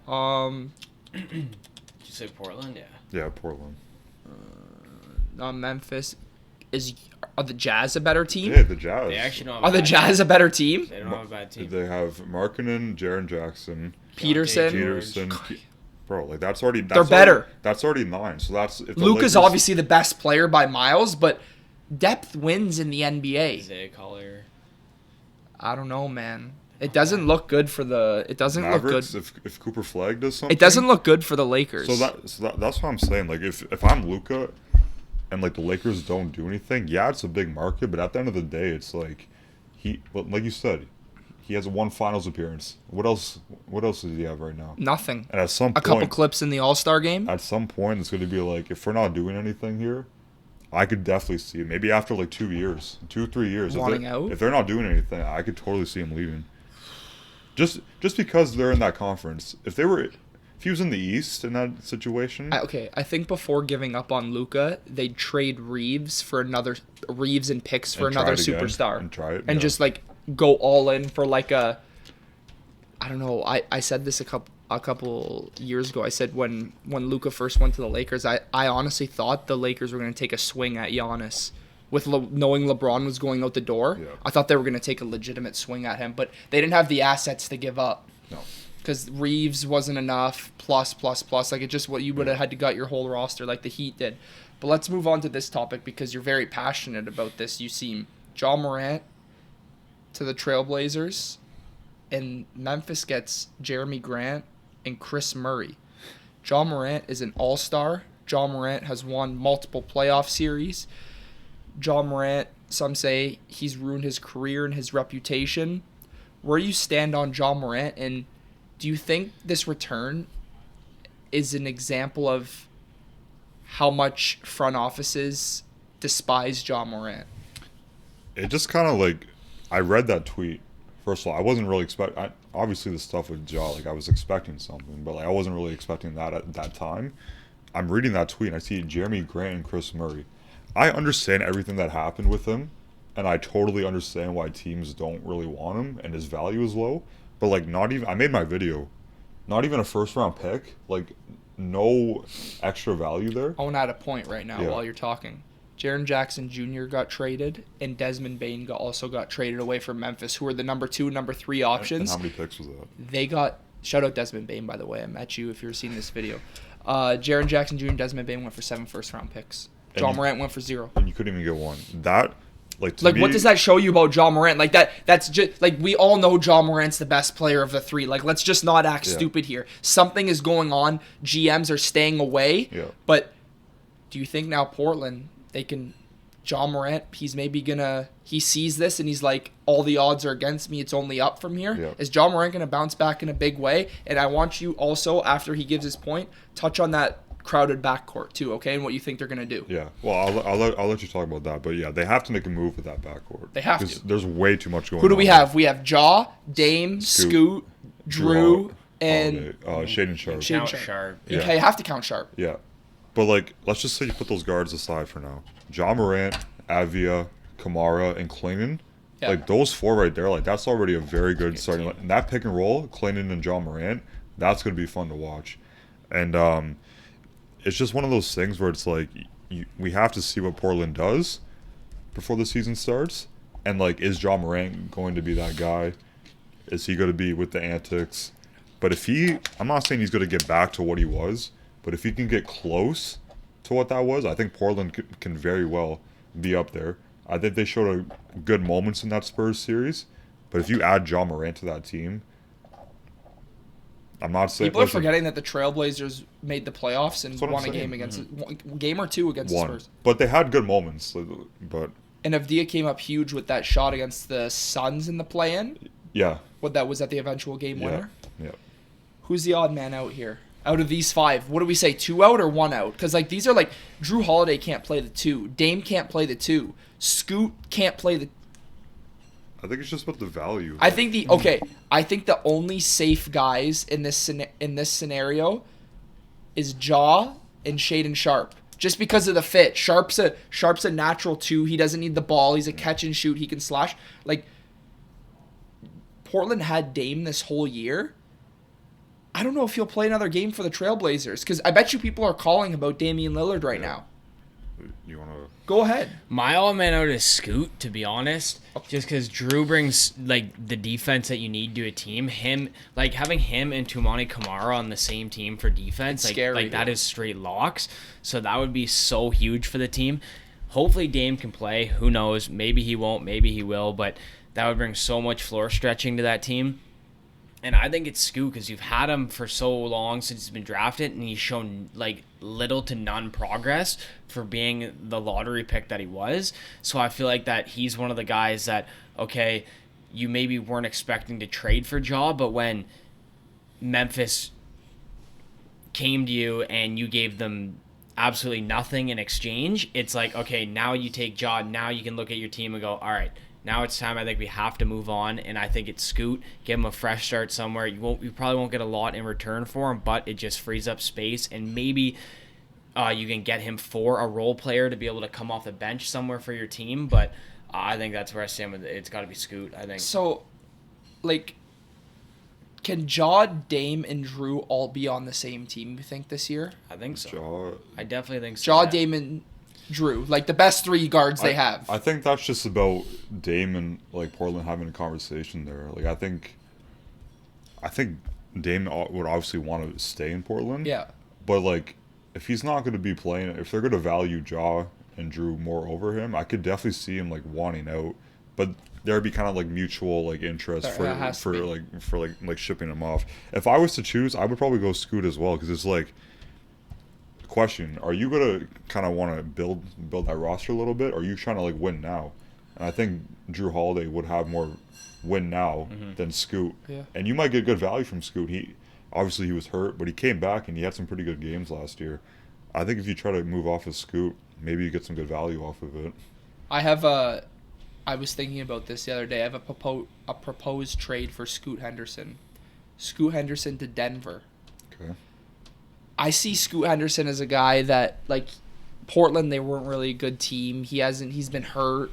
Speaker 3: Did you say Portland? Yeah.
Speaker 2: Yeah, Portland.
Speaker 1: Memphis. Are the Jazz a better team?
Speaker 2: Yeah, the Jazz.
Speaker 3: They actually don't have
Speaker 1: Are the Jazz a better team?
Speaker 3: They don't have a bad team.
Speaker 2: They have Markkanen, Jaren Jackson,
Speaker 1: Peterson.
Speaker 2: Bro, like that's already
Speaker 1: They're better.
Speaker 2: That's already 9. So that's if the
Speaker 1: Luka's
Speaker 2: Lakers-
Speaker 1: obviously the best player by miles, but depth wins in the NBA.
Speaker 3: Eicholz.
Speaker 1: I don't know, man. It doesn't look good for the. It doesn't
Speaker 2: Mavericks,
Speaker 1: look good.
Speaker 2: if Cooper Flag does something,
Speaker 1: It doesn't look good for the Lakers.
Speaker 2: So that's what I'm saying. Like if I'm Luka, and like the Lakers don't do anything, yeah, it's a big market, but at the end of the day, it's like like you said, he has one finals appearance. What else? What else does he have right now?
Speaker 1: Nothing.
Speaker 2: And at some
Speaker 1: A couple clips in the All-Star game.
Speaker 2: At some point, it's going to be like, if we're not doing anything here, I could definitely see it. Maybe after like 2 years, 2-3 years,
Speaker 1: Wanting out?
Speaker 2: If they're not doing anything, I could totally see him leaving. Just because they're in that conference. If he was in the East in that situation,
Speaker 1: I think before giving up on Luka, they'd trade Reeves and picks for
Speaker 2: And try
Speaker 1: another
Speaker 2: it again,
Speaker 1: superstar,
Speaker 2: and try it,
Speaker 1: and
Speaker 2: yeah.
Speaker 1: just like go all in for like a. I don't know. I said this a couple years ago. I said when Luka first went to the Lakers, I honestly thought the Lakers were going to take a swing at Giannis. With knowing LeBron was going out the door,
Speaker 2: Yeah.
Speaker 1: I thought they were going to take a legitimate swing at him, but they didn't have the assets to give up.
Speaker 2: no.
Speaker 1: Because Reeves wasn't enough, plus. Like, it just what you would have had to gut your whole roster like the Heat did. But let's move on to this topic because you're very passionate about this. You seem John Morant to the Trailblazers, and Memphis gets Jeremy Grant and Chris Murray. John Morant is an all-star. John Morant has won multiple playoff series. John Morant, some say he's ruined his career and his reputation. Where do you stand on John Morant, and do you think this return is an example of how much front offices despise John Morant?
Speaker 2: It just kind of like, I read that tweet. First of all, I wasn't really obviously the stuff with Ja, like I was expecting something, but like I wasn't really expecting that at that time. I'm reading that tweet and I see Jeremy Grant and Chris Murray. I understand everything that happened with him, and I totally understand why teams don't really want him and his value is low. But like, I made my video, not even a first round pick, like no extra value there.
Speaker 1: I want to add a point right now while you're talking. Jaren Jackson Jr. got traded, and Desmond Bane also got traded away from Memphis, who were the number 2, number 3 options.
Speaker 2: And how many picks was that?
Speaker 1: They got shout out Desmond Bane, by the way. I met you if you're seeing this video. Jaren Jackson Jr. and Desmond Bane went for 7 first-round picks. John Morant went for 0.
Speaker 2: And you couldn't even get one. That, like,
Speaker 1: Like, what does that show you about John Morant? Like, that's just, like, we all know John Morant's the best player of the 3. Like, let's just not act stupid here. Something is going on. GMs are staying away.
Speaker 2: Yeah.
Speaker 1: But do you think now Portland, they can, John Morant, he sees this and he's like, all the odds are against me. It's only up from here.
Speaker 2: Yeah.
Speaker 1: Is John Morant going to bounce back in a big way? And I want you also, after he gives his point, touch on that crowded backcourt too, okay, and what you think they're gonna do.
Speaker 2: Yeah, well, I'll let you talk about that, but yeah, they have to make a move with that backcourt.
Speaker 1: They have to.
Speaker 2: 'Cause there's way too much going on.
Speaker 1: Who do we have? We have Ja, Dame, Scoot, Drew, and
Speaker 2: Shaden Sharp.
Speaker 3: Count Sharp.
Speaker 1: You have to count Sharp.
Speaker 2: Yeah, but like, let's just say you put those guards aside for now. Ja Morant, Avia, Kamara, and Clayton.
Speaker 1: Yeah.
Speaker 2: Like those 4 right there, like that's already a very good starting.
Speaker 1: team.
Speaker 2: And that pick and roll, Clayton and Ja Morant, that's gonna be fun to watch. And it's just one of those things where it's like we have to see what Portland does before the season starts. And like, is Ja Morant going to be that guy? Is he going to be with the antics? But I'm not saying he's going to get back to what he was, but if he can get close to what that was, I think Portland can very well be up there. I think they showed good moments in that Spurs series, but if you add Ja Morant to that team, I'm not saying
Speaker 1: people are forgetting that the Trailblazers made the playoffs and
Speaker 2: what I'm
Speaker 1: won a
Speaker 2: saying.
Speaker 1: game against game or 2 against the Spurs.
Speaker 2: But they had good moments. But
Speaker 1: And Avdia came up huge with that shot against the Suns in the play-in.
Speaker 2: yeah,
Speaker 1: What that was at the eventual game winner.
Speaker 2: yeah.
Speaker 1: Who's the odd man out here? Out of these 5, what do we say? 2 out or 1 out? Because like these are like Drew Holiday can't play the 2, Dame can't play the 2, Scoot can't play the.
Speaker 2: I think it's just about the value.
Speaker 1: I think the only safe guys in this scenario is Ja and Shaden Sharp, just because of the fit. Sharp's a natural 2. He doesn't need the ball. He's a catch and shoot. He can slash. Like, Portland had Dame this whole year. I don't know if he'll play another game for the Trailblazers, because I bet you people are calling about Damian Lillard right now.
Speaker 2: You want to?
Speaker 1: Go ahead.
Speaker 3: My odd man out is Scoot, to be honest. Just because Drew brings like the defense that you need to a team. Having him and Toumani Kamara on the same team for defense,
Speaker 1: It's scary,
Speaker 3: that is straight locks. So that would be so huge for the team. Hopefully Dame can play. Who knows? Maybe he won't. Maybe he will. But that would bring so much floor stretching to that team. And I think it's Scoot because you've had him for so long since he's been drafted, and he's shown like little to none progress for being the lottery pick that he was. So I feel like that he's one of the guys that, okay, you maybe weren't expecting to trade for Ja, but when Memphis came to you and you gave them absolutely nothing in exchange, it's like, okay, now you take Ja, now you can look at your team and go, all right, now it's time. I think we have to move on, and I think it's Scoot. Give him a fresh start somewhere. You probably won't get a lot in return for him, but it just frees up space, and maybe you can get him for a role player to be able to come off the bench somewhere for your team. But I think that's where I stand with it. It's got to be Scoot, I think.
Speaker 1: So, like, can Ja, Dame, and Drew all be on the same team, you think, this year?
Speaker 3: I think so.
Speaker 2: Ja,
Speaker 3: I definitely think so.
Speaker 1: Ja,
Speaker 3: yeah.
Speaker 1: Dame, and Drew, like the best three guards they have.
Speaker 2: I think that's just about Dame and like Portland having a conversation there. Like I think Dame would obviously want to stay in Portland.
Speaker 1: Yeah.
Speaker 2: But like, if he's not going to be playing, if they're going to value Ja and Drew more over him, I could definitely see him like wanting out. But there'd be kind of like mutual like interest for shipping him off. If I was to choose, I would probably go Scoot as well because it's like. Question: are you gonna kind of want to build that roster a little bit, or are you trying to like win now? And I think Drew Holiday would have more win now than Scoot.
Speaker 1: Yeah.
Speaker 2: And you might get good value from Scoot. He was hurt, but he came back and he had some pretty good games last year. I think if you try to move off of Scoot, maybe you get some good value off of it.
Speaker 1: I was thinking about this the other day. I have a proposed trade for Scoot Henderson. Scoot Henderson to Denver.
Speaker 2: Okay.
Speaker 1: I see Scoot Henderson as a guy that, like, Portland, they weren't really a good team. He's been hurt.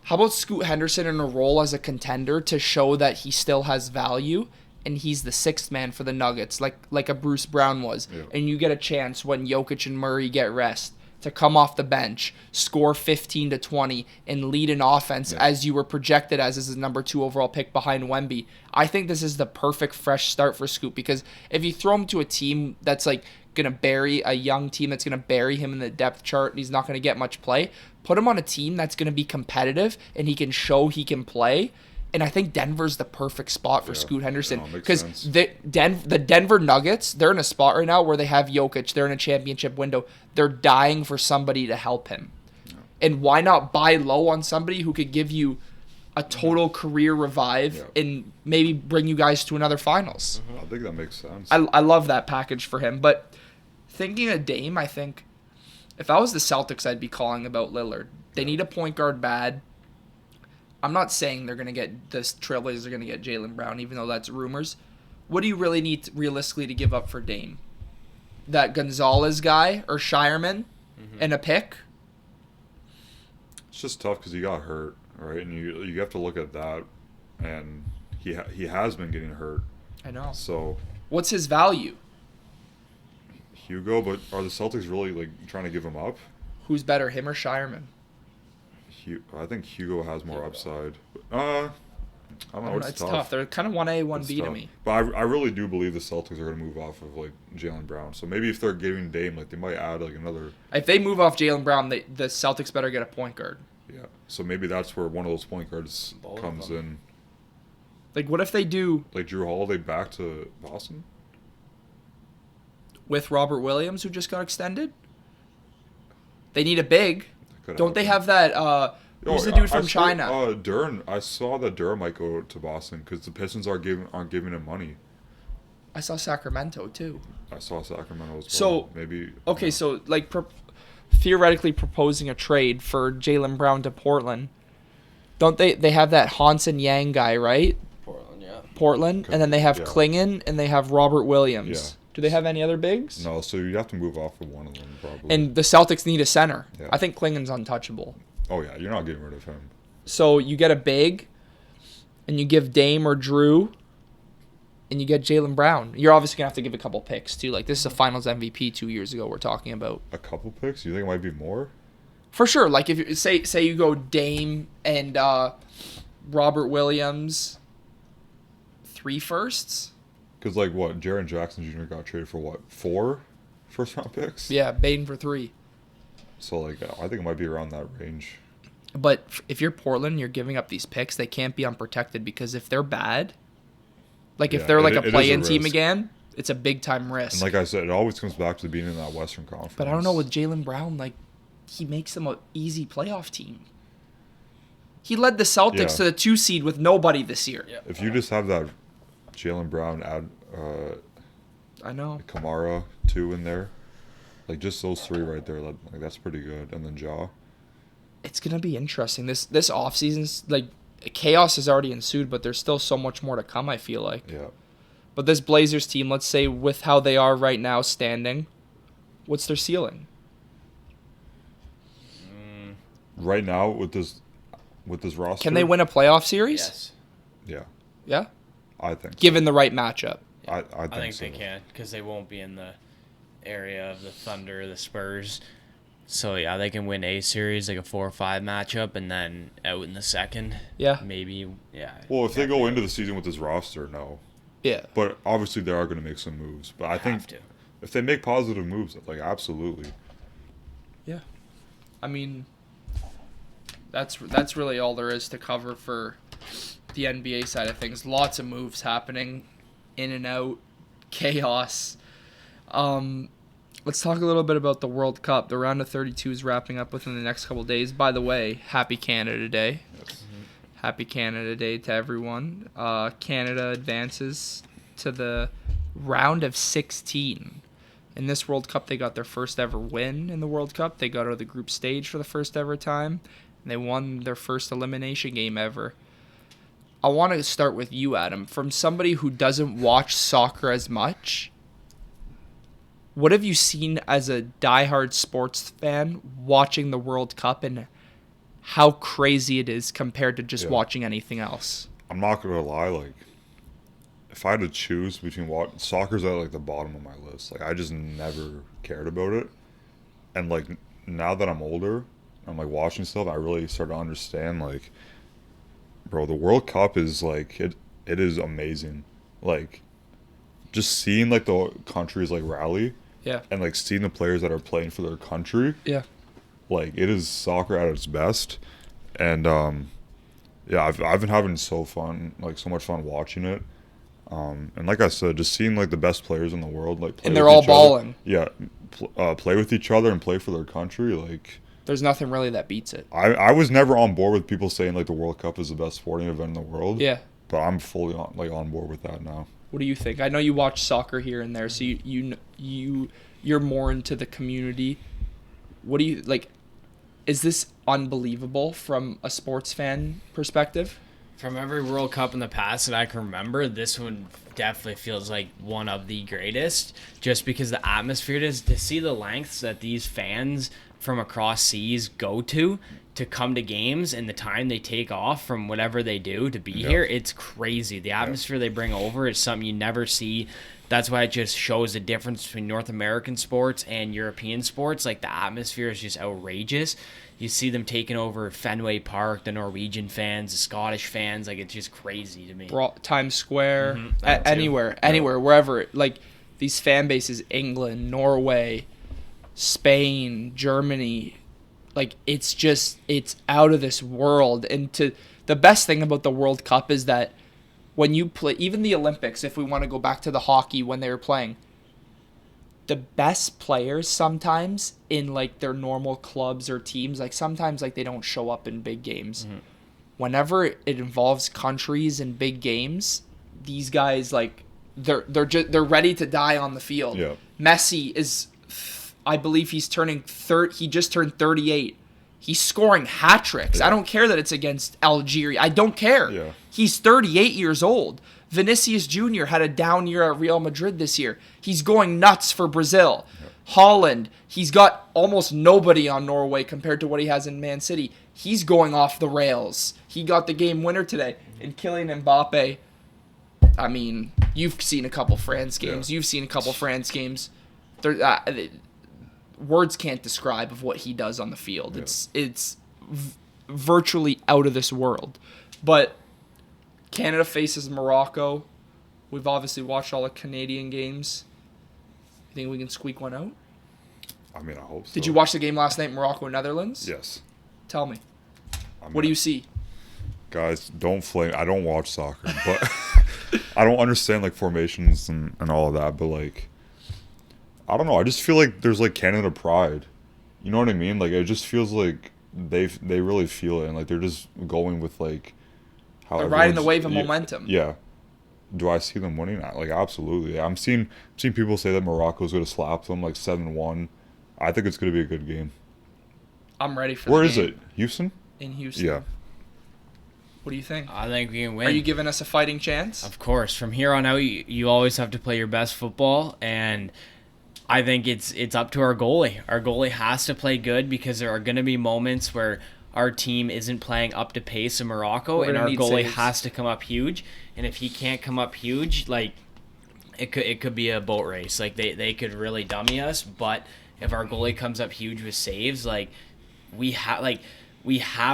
Speaker 1: How about Scoot Henderson in a role as a contender to show that he still has value, and he's the sixth man for the Nuggets, like a Bruce Brown was.
Speaker 2: Yeah.
Speaker 1: And you get a chance when Jokic and Murray get rest to come off the bench, score 15 to 20, and lead an offense as you were projected as a number 2 overall pick behind Wemby. I think this is the perfect fresh start for Scoot because if you throw him to a team that's like going to bury a young team that's going to bury him in the depth chart and he's not going to get much play, put him on a team that's going to be competitive and he can show he can play. And I think Denver's the perfect spot for Scoot Henderson because the Denver Nuggets, they're in a spot right now where they have Jokic. They're in a championship window. They're dying for somebody to help him. Yeah. And why not buy low on somebody who could give you a total career revive and maybe bring you guys to another finals?
Speaker 2: I think that makes sense.
Speaker 1: I love that package for him. But thinking of Dame, I think if I was the Celtics, I'd be calling about Lillard. They need a point guard bad. I'm not saying they're going to get this Trailblazers are going to get Jaylen Brown, even though that's rumors. What do you really need realistically to give up for Dame? That Gonzalez guy or Shireman and a pick?
Speaker 2: It's just tough because he got hurt, right? And you have to look at that, and he has been getting hurt.
Speaker 1: I know.
Speaker 2: So
Speaker 1: what's his value?
Speaker 2: Hugo, but are the Celtics really like trying to give him up?
Speaker 1: Who's better, him or Shireman?
Speaker 2: I think Hugo has more upside. I don't know. It's tough.
Speaker 1: They're kind of 1A, 1B to me.
Speaker 2: But I really do believe the Celtics are going to move off of like Jaylen Brown. So maybe if they're giving Dame, like they might add like another.
Speaker 1: If they move off Jaylen Brown, the Celtics better get a point guard.
Speaker 2: Yeah. So maybe that's where one of those point guards comes in.
Speaker 1: Like what if they do
Speaker 2: like Drew Holiday back to Boston
Speaker 1: with Robert Williams, who just got extended? They need a big. Don't they have that? Who's the dude from China?
Speaker 2: Durham. I saw that Durham might go to Boston because the Pistons aren't giving him money.
Speaker 1: I saw Sacramento too.
Speaker 2: I saw Sacramento as well.
Speaker 1: So
Speaker 2: maybe.
Speaker 1: Okay, so like theoretically proposing a trade for Jaylen Brown to Portland. Don't they have that Hansen Yang guy, right? Portland, and then they have Klingon and they have Robert Williams. Yeah. Do they have any other bigs?
Speaker 2: No, so you have to move off of one of them probably.
Speaker 1: And the Celtics need a center.
Speaker 2: Yeah.
Speaker 1: I think Klingon's untouchable.
Speaker 2: Oh yeah, you're not getting rid of him.
Speaker 1: So you get a big, and you give Dame or Drew and you get Jaylen Brown. You're obviously going to have to give a couple picks, too. Like, this is a Finals MVP 2 years ago we're talking about.
Speaker 2: A couple picks? You think it might be more?
Speaker 1: For sure. Like, if you say you go Dame and Robert Williams, 3 firsts?
Speaker 2: Because, like, what? Jaren Jackson Jr. got traded for, what, 4 first-round picks?
Speaker 1: Yeah, Baden for 3.
Speaker 2: So, like, I think it might be around that range.
Speaker 1: But if you're Portland, you're giving up these picks. They can't be unprotected because if they're bad, like if they're like a play-in team again, it's a big-time risk.
Speaker 2: And like I said, it always comes back to being in that Western Conference.
Speaker 1: But I don't know, with Jaylen Brown, like, he makes them an easy playoff team. He led the Celtics to the 2 seed with nobody this year.
Speaker 3: Yeah.
Speaker 2: If you just have that Jaylen Brown,
Speaker 1: I know.
Speaker 2: Kamara, 2 in there, like just those 3 right there, like that's pretty good. And then Ja.
Speaker 1: It's going to be interesting. This offseason's, like, chaos has already ensued, but there's still so much more to come, I feel like.
Speaker 2: Yeah.
Speaker 1: But this Blazers team, let's say with how they are right now standing, what's their ceiling?
Speaker 2: Right now with this roster,
Speaker 1: Can they win a playoff series?
Speaker 3: Yes.
Speaker 2: Yeah,
Speaker 1: Yeah?
Speaker 2: I think.
Speaker 1: Given the right matchup.
Speaker 2: I
Speaker 3: I
Speaker 2: think
Speaker 3: think
Speaker 2: so.
Speaker 3: they can because they won't be in the area of the Thunder or the Spurs. So, yeah, they can win a series, like a 4 or 5 matchup, and then out in the second.
Speaker 1: Yeah.
Speaker 3: Maybe, yeah.
Speaker 2: Well, if they go into the season with this roster, no.
Speaker 1: Yeah.
Speaker 2: But obviously they are going to make some moves. But I think if they make positive moves, like absolutely.
Speaker 1: Yeah. I mean, that's really all there is to cover for the NBA side of things. Lots of moves happening, in and out, chaos. Let's talk a little bit about the World Cup. The round of 32 is wrapping up within the next couple days. By the way, happy Canada Day.
Speaker 2: Yes.
Speaker 1: Happy Canada Day to everyone. Canada advances to the round of 16. In this World Cup, they got their first ever win in the World Cup. They got out of the group stage for the first ever time. And they won their first elimination game ever. I want to start with you, Adam. From somebody who doesn't watch soccer as much, what have you seen as a diehard sports fan watching the World Cup and how crazy it is compared to just watching anything else?
Speaker 2: I'm not going to lie, like, if I had to choose between what soccer's at like the bottom of my list. Like I just never cared about it. And like now that I'm older, I'm like watching stuff, I really start to understand like, bro, the World Cup is like it is amazing. Like just seeing like the countries like rally.
Speaker 1: Yeah.
Speaker 2: And like seeing the players that are playing for their country.
Speaker 1: Yeah.
Speaker 2: Like it is soccer at its best. And yeah, I've been having so much fun watching it. And like I said, just seeing like the best players in the world, like play
Speaker 1: and they're
Speaker 2: with
Speaker 1: all
Speaker 2: each
Speaker 1: balling.
Speaker 2: Other. Yeah, play with each other and play for their country. Like
Speaker 1: there's nothing really that beats it.
Speaker 2: I was never on board with people saying like the World Cup is the best sporting event in the world.
Speaker 1: Yeah.
Speaker 2: But I'm fully on board with that now.
Speaker 1: What do you think? I know you watch soccer here and there, so you're more into the community. What do you like? Is this unbelievable from a sports fan perspective?
Speaker 3: From every World Cup in the past that I can remember, this one definitely feels like one of the greatest, just because the atmosphere it is. To see the lengths that these fans from across seas go to come to games and the time they take off from whatever they do to be here, it's crazy. The atmosphere they bring over is something you never see. That's why it just shows the difference between North American sports and European sports. Like, the atmosphere is just outrageous. You see them taking over Fenway Park, the Norwegian fans, the Scottish fans. Like, it's just crazy to me.
Speaker 1: Times Square, anywhere, wherever. Like, these fan bases, England, Norway, Spain, Germany, like, it's out of this world. And the best thing about the World Cup is that when you play, even the Olympics, if we want to go back to the hockey when they were playing, the best players sometimes in like their normal clubs or teams, like sometimes like they don't show up in big games. Mm-hmm. Whenever it involves countries and big games, these guys like they're ready to die on the field.
Speaker 2: Yeah.
Speaker 1: Messi is, I believe he just turned 38. He's scoring hat tricks.
Speaker 2: Yeah.
Speaker 1: I don't care that it's against Algeria. I don't care.
Speaker 2: Yeah.
Speaker 1: He's 38 years old. Vinicius Jr. had a down year at Real Madrid this year. He's going nuts for Brazil. Yep. Holland, he's got almost nobody on Norway compared to what he has in Man City. He's going off the rails. He got the game winner today. And Kylian Mbappe, I mean, You've seen a couple France games.
Speaker 2: Yeah.
Speaker 1: You've seen a couple France games. Words can't describe of what he does on the field.
Speaker 2: Yeah.
Speaker 1: It's virtually out of this world. But Canada faces Morocco. We've obviously watched all the Canadian games. You think we can squeak one out?
Speaker 2: I mean, I hope so.
Speaker 1: Did you watch the game last night, Morocco-Netherlands?
Speaker 2: Yes.
Speaker 1: Tell me.
Speaker 2: I mean,
Speaker 1: What do you see?
Speaker 2: Guys, don't flame. I don't watch soccer, but I don't understand like formations and all of that. But like, I don't know. I just feel like there's like Canada pride. You know what I mean? Like it just feels like they really feel it, and like they're just going with like how
Speaker 1: They're riding the
Speaker 2: everyone's-
Speaker 1: wave of
Speaker 2: yeah,
Speaker 1: momentum.
Speaker 2: Yeah. Do I see them winning? Like absolutely. I'm seeing people say that Morocco's going to slap them like 7-1. I think it's going to be a good game.
Speaker 1: I'm ready for
Speaker 2: Where
Speaker 1: the
Speaker 2: is
Speaker 1: game.
Speaker 2: it? Houston?
Speaker 1: In Houston.
Speaker 2: Yeah.
Speaker 1: What do you think?
Speaker 3: I think we can win.
Speaker 1: Are you giving us a fighting chance?
Speaker 3: Of course. From here on out, you always have to play your best football, and I think it's up to our goalie. Our goalie has to play good because there are going to be moments where our team isn't playing up to pace in Morocco,
Speaker 1: We're
Speaker 3: and
Speaker 1: gonna
Speaker 3: our
Speaker 1: need
Speaker 3: goalie
Speaker 1: saves.
Speaker 3: has to come up huge. And if he can't come up huge, like it could be a boat race. Like they could really dummy us. But if our goalie comes up huge with saves, like we have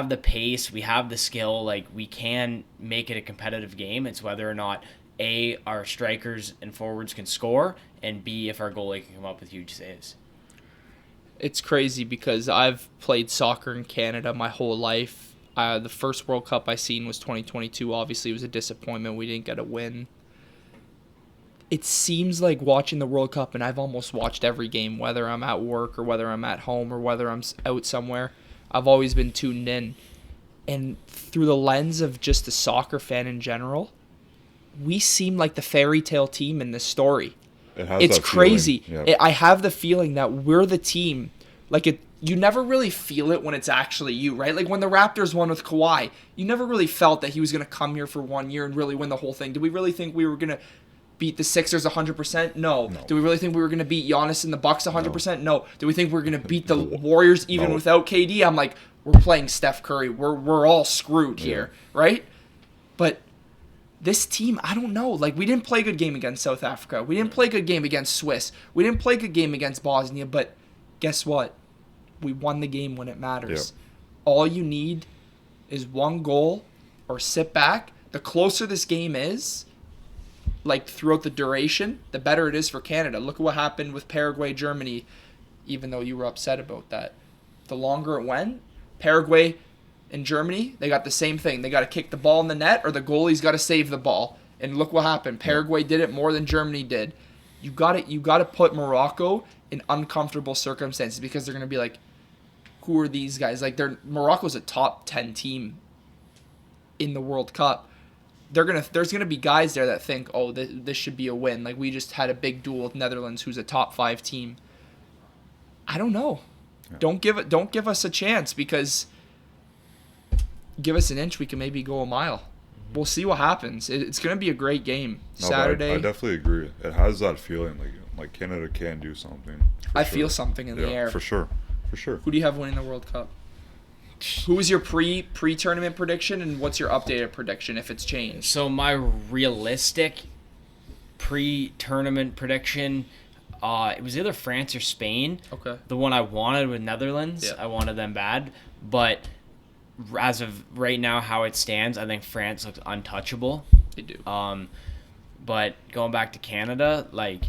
Speaker 3: the pace, we have the skill, like we can make it a competitive game. It's whether or not A, our strikers and forwards can score, and B, if our goalie can come up with huge saves.
Speaker 1: It's crazy because I've played soccer in Canada my whole life. The first World Cup I seen was 2022. Obviously, it was a disappointment. We didn't get a win. It seems like watching the World Cup, and I've almost watched every game, whether I'm at work or whether I'm at home or whether I'm out somewhere. I've always been tuned in. And through the lens of just a soccer fan in general, we seem like the fairy tale team in this story.
Speaker 2: It has
Speaker 1: It's
Speaker 2: that
Speaker 1: crazy.
Speaker 2: feeling. Yeah.
Speaker 1: I have the feeling that we're the team. Like you never really feel it when it's actually you, right? Like when the Raptors won with Kawhi, you never really felt that he was going to come here for 1 year and really win the whole thing. Did we really think we were going to beat the Sixers 100%? No.
Speaker 2: No.
Speaker 1: Do we really think we were going to beat Giannis and the Bucks 100%? No. Do we think we were going to beat the
Speaker 2: No.
Speaker 1: Warriors even
Speaker 2: No.
Speaker 1: without KD? I'm like, we're playing Steph Curry. We're all screwed here, right? But this team, I don't know. Like, we didn't play a good game against South Africa. We didn't play a good game against Swiss. We didn't play a good game against Bosnia. But guess what? We won the game when it matters. All you need is one goal or sit back. The closer this game is, like throughout the duration, the better it is for Canada. Look at what happened with Paraguay, Germany, even though you were upset about that. The longer it went, Paraguay and Germany, they got the same thing. They got to kick the ball in the net or the goalie's got to save the ball. And look what happened. Paraguay did it more than Germany did. You got to put Morocco in uncomfortable circumstances because they're going to be like, who are these guys? Like Morocco's a top 10 team in the World Cup. There's gonna be guys there that think, oh, this should be a win. Like we just had a big duel with Netherlands, who's a top 5 team. I don't know.
Speaker 2: Yeah.
Speaker 1: Don't give us a chance because give us an inch, we can maybe go a mile. We'll see what happens. It's gonna be a great game.
Speaker 2: No, but
Speaker 1: Saturday.
Speaker 2: I definitely agree. It has that feeling like Canada can do something.
Speaker 1: I feel something in the air.
Speaker 2: For sure. For sure.
Speaker 1: Who do you have winning the World Cup? Who is your pre-tournament prediction, and what's your updated prediction if it's changed?
Speaker 3: So my realistic pre-tournament prediction, it was either France or Spain.
Speaker 1: Okay.
Speaker 3: The one I wanted was Netherlands.
Speaker 1: Yeah.
Speaker 3: I wanted them bad, but as of right now, how it stands, I think France looks untouchable.
Speaker 1: They do.
Speaker 3: But going back to Canada, like,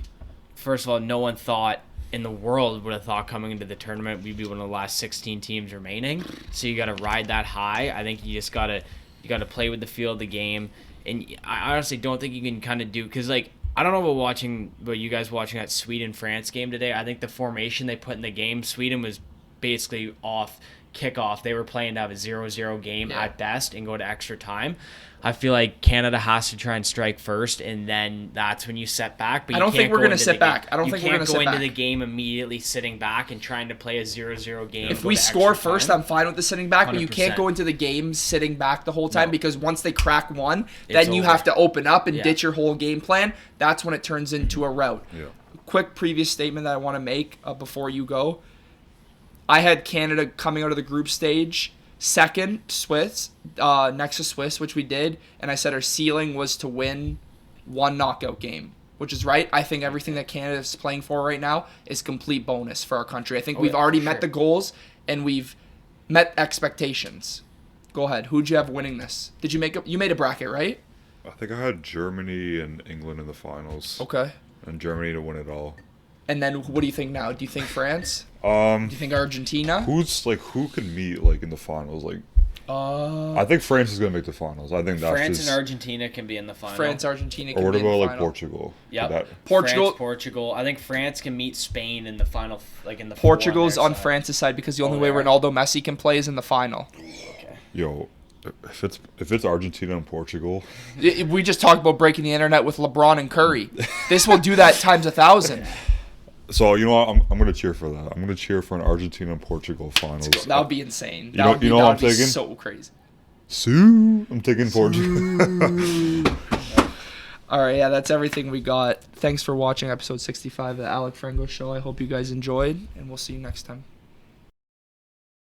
Speaker 3: first of all, no one thought in the world would have thought coming into the tournament we'd be one of the last 16 teams remaining. So you got to ride that high. I think you just got to play with the feel of the game. And I honestly don't think you can kind of do, because like I don't know about you guys watching that Sweden-France game today. I think the formation they put in the game, Sweden was basically off kickoff. They were playing to have a 0-0 game at best and go to extra time. I feel like Canada has to try and strike first, and then that's when you set back. But
Speaker 1: I don't think we're
Speaker 3: going
Speaker 1: to sit back. I don't think we're going to sit back.
Speaker 3: You can't go into the game immediately sitting back and trying to play a 0-0 game.
Speaker 1: If we score first, I'm fine with the sitting back, but you can't
Speaker 3: 100%.
Speaker 1: go into the game sitting back the whole time because once they crack one,
Speaker 3: It's
Speaker 1: then you
Speaker 3: over.
Speaker 1: have to open up and
Speaker 3: Yeah.
Speaker 1: ditch your whole game plan. That's when it turns into a rout.
Speaker 2: Yeah.
Speaker 1: Quick previous statement that I want to make before you go. I had Canada coming out of the group stage second, Swiss, next to Swiss, which we did, and I said our ceiling was to win one knockout game, which is right. I think everything that Canada is playing for right now is complete bonus for our country. I think we've already met the goals and we've met expectations. Go ahead. Who'd you have winning this? Did you you made a bracket, right?
Speaker 2: I think I had Germany and England in the finals.
Speaker 1: Okay.
Speaker 2: And Germany to win it all.
Speaker 1: And then what do you think now? Do you think France? Do you think Argentina?
Speaker 2: Who can meet like in the finals? Like, I think France is gonna make the finals. I think that's
Speaker 3: France and Argentina can be in the final.
Speaker 1: France, Argentina.
Speaker 2: Or what about like Portugal?
Speaker 3: Yeah,
Speaker 1: Portugal.
Speaker 3: Portugal. I think France can meet Spain in the final, like in the.
Speaker 1: Portugal's on France's side because the only way Ronaldo Messi can play is in the final.
Speaker 3: Okay.
Speaker 2: Yo, if it's Argentina and Portugal,
Speaker 1: we just talked about breaking the internet with LeBron and Curry. This will do that times 1,000.
Speaker 2: So you know what? I'm gonna cheer for that. I'm gonna cheer for an Argentina and Portugal finals.
Speaker 1: That would be insane.
Speaker 2: You know what I'm taking?
Speaker 1: So crazy.
Speaker 2: I'm taking Portugal.
Speaker 1: All right, yeah, that's everything we got. Thanks for watching episode 65 of the Alec Frengos Show. I hope you guys enjoyed, and we'll see you next time.